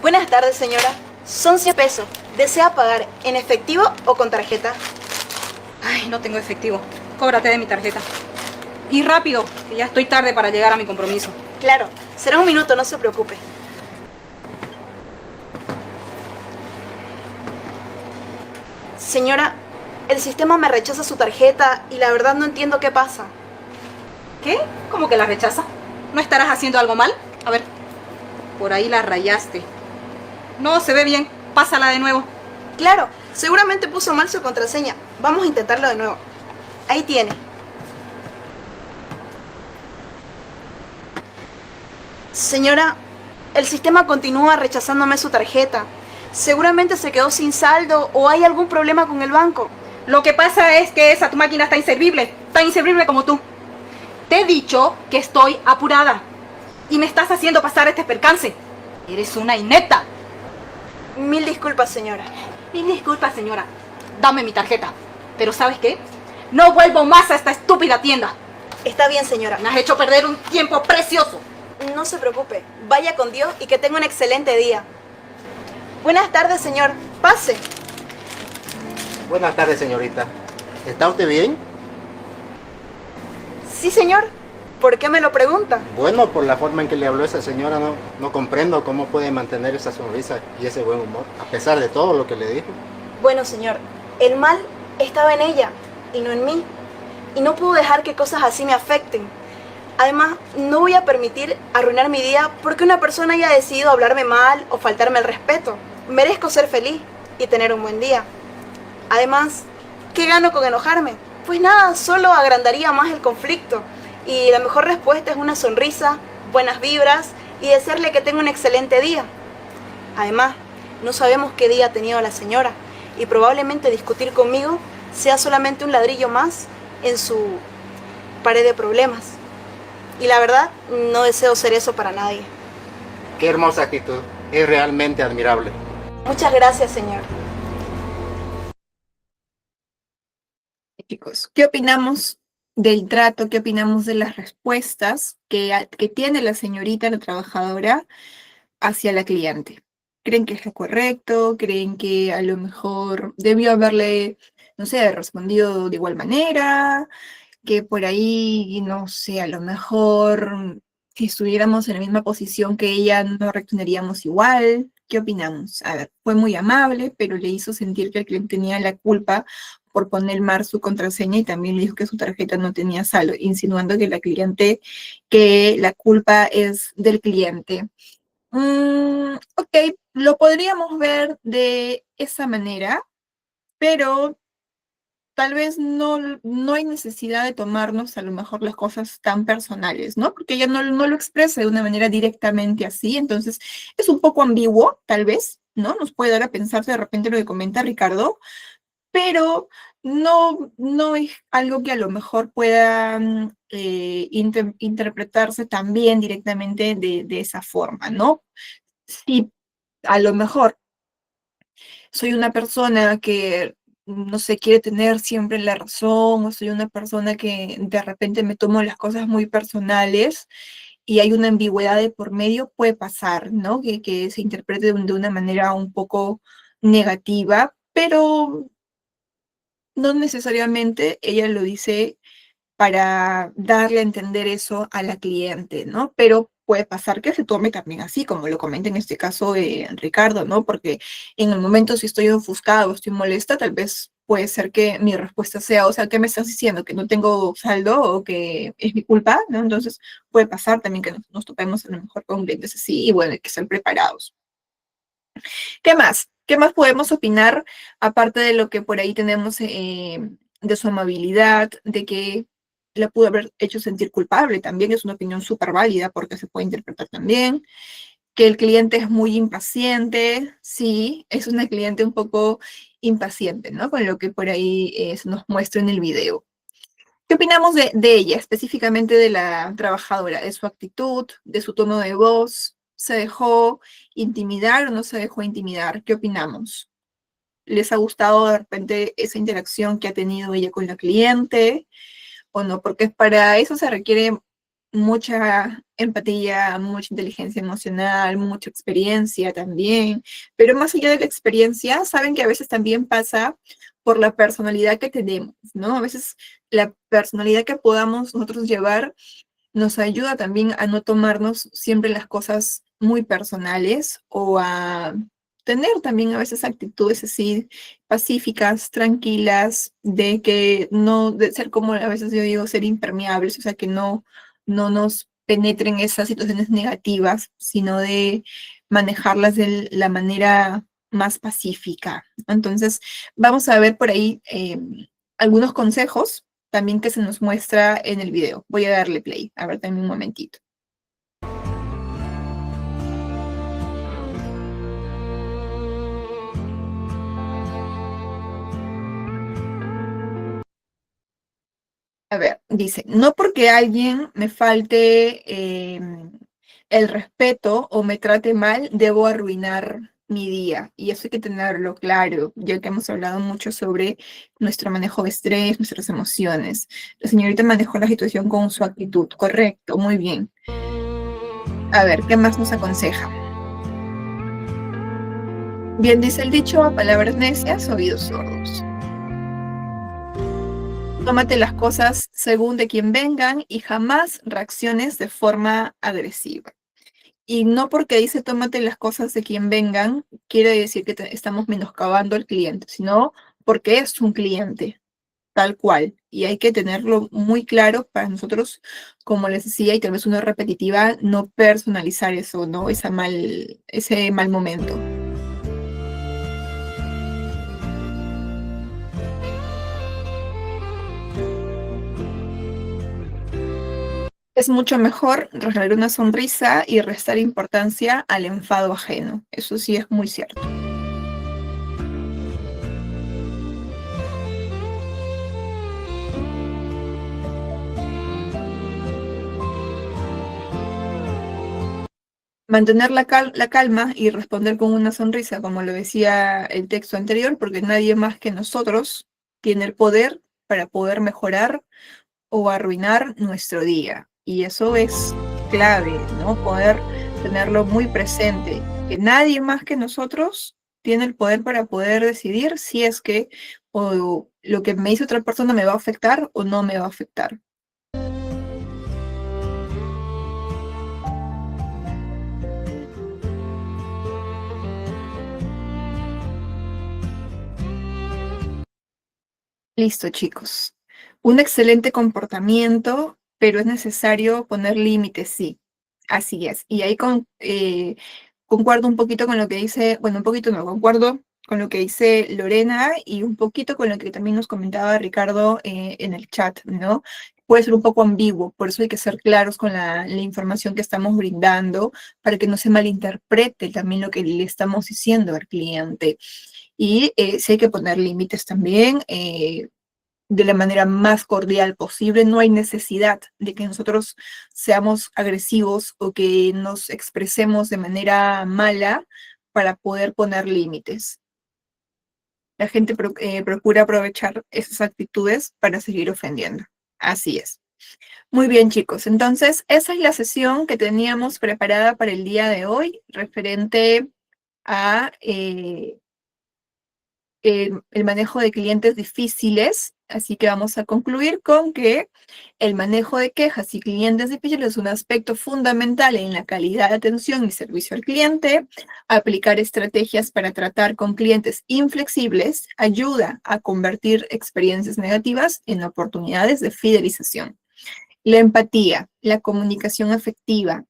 Buenas tardes, señora. Son 100 pesos. ¿Desea pagar en efectivo o con tarjeta? Ay, no tengo efectivo. Cóbrate de mi tarjeta. Y rápido, que ya estoy tarde para llegar a mi compromiso. Claro, será un minuto, no se preocupe. Señora, el sistema me rechaza su tarjeta y la verdad no entiendo qué pasa. ¿Qué? ¿Cómo que la rechaza? ¿No estarás haciendo algo mal? A ver, por ahí la rayaste. No, se ve bien. Pásala de nuevo. Claro, seguramente puso mal su contraseña. Vamos a intentarlo de nuevo. Ahí tiene. Señora, el sistema continúa rechazándome su tarjeta. Seguramente se quedó sin saldo o hay algún problema con el banco. Lo que pasa es que tu máquina está inservible. Tan inservible como tú. Te he dicho que estoy apurada. Y me estás haciendo pasar este percance. Eres una inepta. Mil disculpas, señora. Mil disculpas, señora. Dame mi tarjeta. Pero ¿sabes qué? No vuelvo más a esta estúpida tienda. Está bien, señora. Me has hecho perder un tiempo precioso. No se preocupe. Vaya con Dios y que tenga un excelente día. Buenas tardes, señor. Pase. Buenas tardes, señorita. ¿Está usted bien? Sí, señor. ¿Por qué me lo pregunta? Bueno, por la forma en que le habló esa señora, no comprendo cómo puede mantener esa sonrisa y ese buen humor, a pesar de todo lo que le dijo. Bueno, señor, el mal estaba en ella y no en mí. Y no puedo dejar que cosas así me afecten. Además, no voy a permitir arruinar mi día porque una persona haya decidido hablarme mal o faltarme el respeto. Merezco ser feliz y tener un buen día. Además, ¿qué gano con enojarme? Pues nada, solo agrandaría más el conflicto. Y la mejor respuesta es una sonrisa, buenas vibras y desearle que tenga un excelente día. Además, no sabemos qué día ha tenido la señora y probablemente discutir conmigo sea solamente un ladrillo más en su pared de problemas. Y la verdad, no deseo ser eso para nadie. Qué hermosa actitud. Es realmente admirable. Muchas gracias, señor. Chicos, ¿qué opinamos del trato? ¿Qué opinamos de las respuestas que tiene la señorita, la trabajadora, hacia la cliente? creen que es lo correcto, creen que a lo mejor debió haberle, no sé, respondido de igual manera, que por ahí, no sé, a lo mejor si estuviéramos en la misma posición que ella no reaccionaríamos igual. ¿Qué opinamos? A ver, fue muy amable, pero le hizo sentir que el cliente tenía la culpa por poner mal su contraseña y también le dijo que su tarjeta no tenía saldo, insinuando que la culpa es del cliente. Ok, lo podríamos ver de esa manera, pero tal vez no hay necesidad de tomarnos a lo mejor las cosas tan personales, ¿no? Porque ella no lo expresa de una manera directamente así, entonces es un poco ambiguo, tal vez, ¿no? Nos puede dar a pensar de repente lo que comenta Ricardo, pero no es algo que a lo mejor pueda interpretarse también directamente de esa forma, ¿no? Si a lo mejor soy una persona que, no sé, quiere tener siempre la razón, o soy una persona que de repente me tomo las cosas muy personales y hay una ambigüedad de por medio, puede pasar, ¿no? Que se interprete de una manera un poco negativa, pero no necesariamente ella lo dice para darle a entender eso a la cliente, ¿no? Pero puede pasar que se tome también así, como lo comenta en este caso Ricardo, ¿no? Porque en el momento si estoy ofuscada o estoy molesta, tal vez puede ser que mi respuesta sea, o sea, ¿qué me estás diciendo? ¿Que no tengo saldo o que es mi culpa? ¿No? Entonces puede pasar también que nos topemos a lo mejor con clientes así y bueno, hay que estar preparados. ¿Qué más? ¿Qué más podemos opinar aparte de lo que por ahí tenemos de su amabilidad, de que la pudo haber hecho sentir culpable? También es una opinión súper válida porque se puede interpretar también. Que el cliente es muy impaciente, sí, es una cliente un poco impaciente, ¿no? Con lo que por ahí se nos muestra en el video. ¿Qué opinamos de ella, específicamente de la trabajadora, de su actitud, de su tono de voz? ¿Se dejó intimidar o no se dejó intimidar? ¿Qué opinamos? ¿Les ha gustado de repente esa interacción que ha tenido ella con la cliente o no? Porque para eso se requiere mucha empatía, mucha inteligencia emocional, mucha experiencia también. Pero más allá de la experiencia, saben que a veces también pasa por la personalidad que tenemos, ¿no? A veces la personalidad que podamos nosotros llevar nos ayuda también a no tomarnos siempre las cosas muy personales o a tener también a veces actitudes así pacíficas, tranquilas, de que no, de ser como a veces yo digo, ser impermeables, o sea, que no nos penetren esas situaciones negativas, sino de manejarlas de la manera más pacífica. Entonces, vamos a ver por ahí algunos consejos también que se nos muestra en el video. Voy a darle play, a ver también un momentito. A ver, dice, no porque alguien me falte el respeto o me trate mal, debo arruinar mi día. Y eso hay que tenerlo claro, ya que hemos hablado mucho sobre nuestro manejo de estrés, nuestras emociones. La señorita manejó la situación con su actitud, correcto, muy bien. A ver, ¿qué más nos aconseja? Bien dice el dicho, a palabras necias, oídos sordos. Tómate las cosas según de quien vengan y jamás reacciones de forma agresiva. Y no porque dice tómate las cosas de quien vengan, quiere decir que estamos menoscabando al cliente, sino porque es un cliente, tal cual. Y hay que tenerlo muy claro para nosotros, como les decía, y tal vez una repetitiva, no personalizar eso, ¿no? Ese mal momento. Es mucho mejor regalar una sonrisa y restar importancia al enfado ajeno. Eso sí es muy cierto. Mantener la calma y responder con una sonrisa, como lo decía el texto anterior, porque nadie más que nosotros tiene el poder para poder mejorar o arruinar nuestro día. Y eso es clave, ¿no? Poder tenerlo muy presente, que nadie más que nosotros tiene el poder para poder decidir si es que o lo que me dice otra persona me va a afectar o no me va a afectar. Listo, chicos. Un excelente comportamiento, pero es necesario poner límites, sí. Así es. Y ahí concuerdo un poquito con lo que dice, bueno, un poquito no, concuerdo con lo que dice Lorena y un poquito con lo que también nos comentaba Ricardo en el chat, ¿no? Puede ser un poco ambiguo, por eso hay que ser claros con la información que estamos brindando para que no se malinterprete también lo que le estamos diciendo al cliente. Y sí hay que poner límites también de la manera más cordial posible. No hay necesidad de que nosotros seamos agresivos o que nos expresemos de manera mala para poder poner límites. La gente procura aprovechar esas actitudes para seguir ofendiendo. Así es. Muy bien, chicos. Entonces, esa es la sesión que teníamos preparada para el día de hoy, referente a el manejo de clientes difíciles, así que vamos a concluir con que el manejo de quejas y clientes difíciles es un aspecto fundamental en la calidad de atención y servicio al cliente. Aplicar estrategias para tratar con clientes inflexibles ayuda a convertir experiencias negativas en oportunidades de fidelización. La empatía, la comunicación afectiva,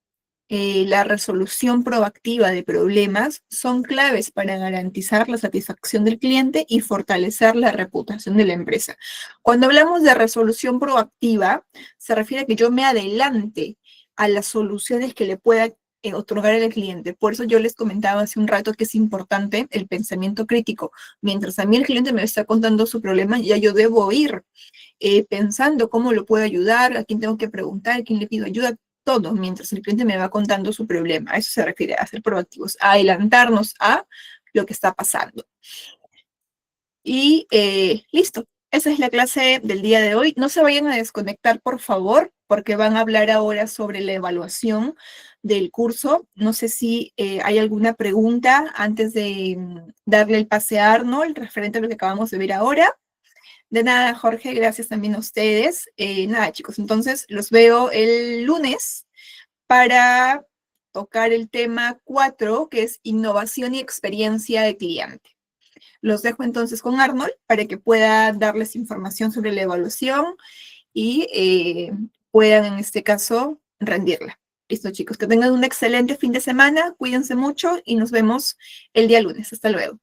la resolución proactiva de problemas son claves para garantizar la satisfacción del cliente y fortalecer la reputación de la empresa. Cuando hablamos de resolución proactiva, se refiere a que yo me adelante a las soluciones que le pueda otorgar al cliente. Por eso yo les comentaba hace un rato que es importante el pensamiento crítico. Mientras a mí el cliente me está contando su problema, ya yo debo ir pensando cómo lo puedo ayudar, a quién tengo que preguntar, a quién le pido ayuda, todo, mientras el cliente me va contando su problema. A eso se refiere, a ser proactivos, a adelantarnos a lo que está pasando. Y listo, esa es la clase del día de hoy. No se vayan a desconectar, por favor, porque van a hablar ahora sobre la evaluación del curso. No sé si hay alguna pregunta antes de darle el pase a Arnold, referente a lo que acabamos de ver ahora. De nada, Jorge, gracias también a ustedes. Nada, chicos, entonces los veo el lunes para tocar el tema 4, que es innovación y experiencia de cliente. Los dejo entonces con Arnold para que pueda darles información sobre la evaluación y puedan, en este caso, rendirla. Listo, chicos, que tengan un excelente fin de semana, cuídense mucho y nos vemos el día lunes. Hasta luego.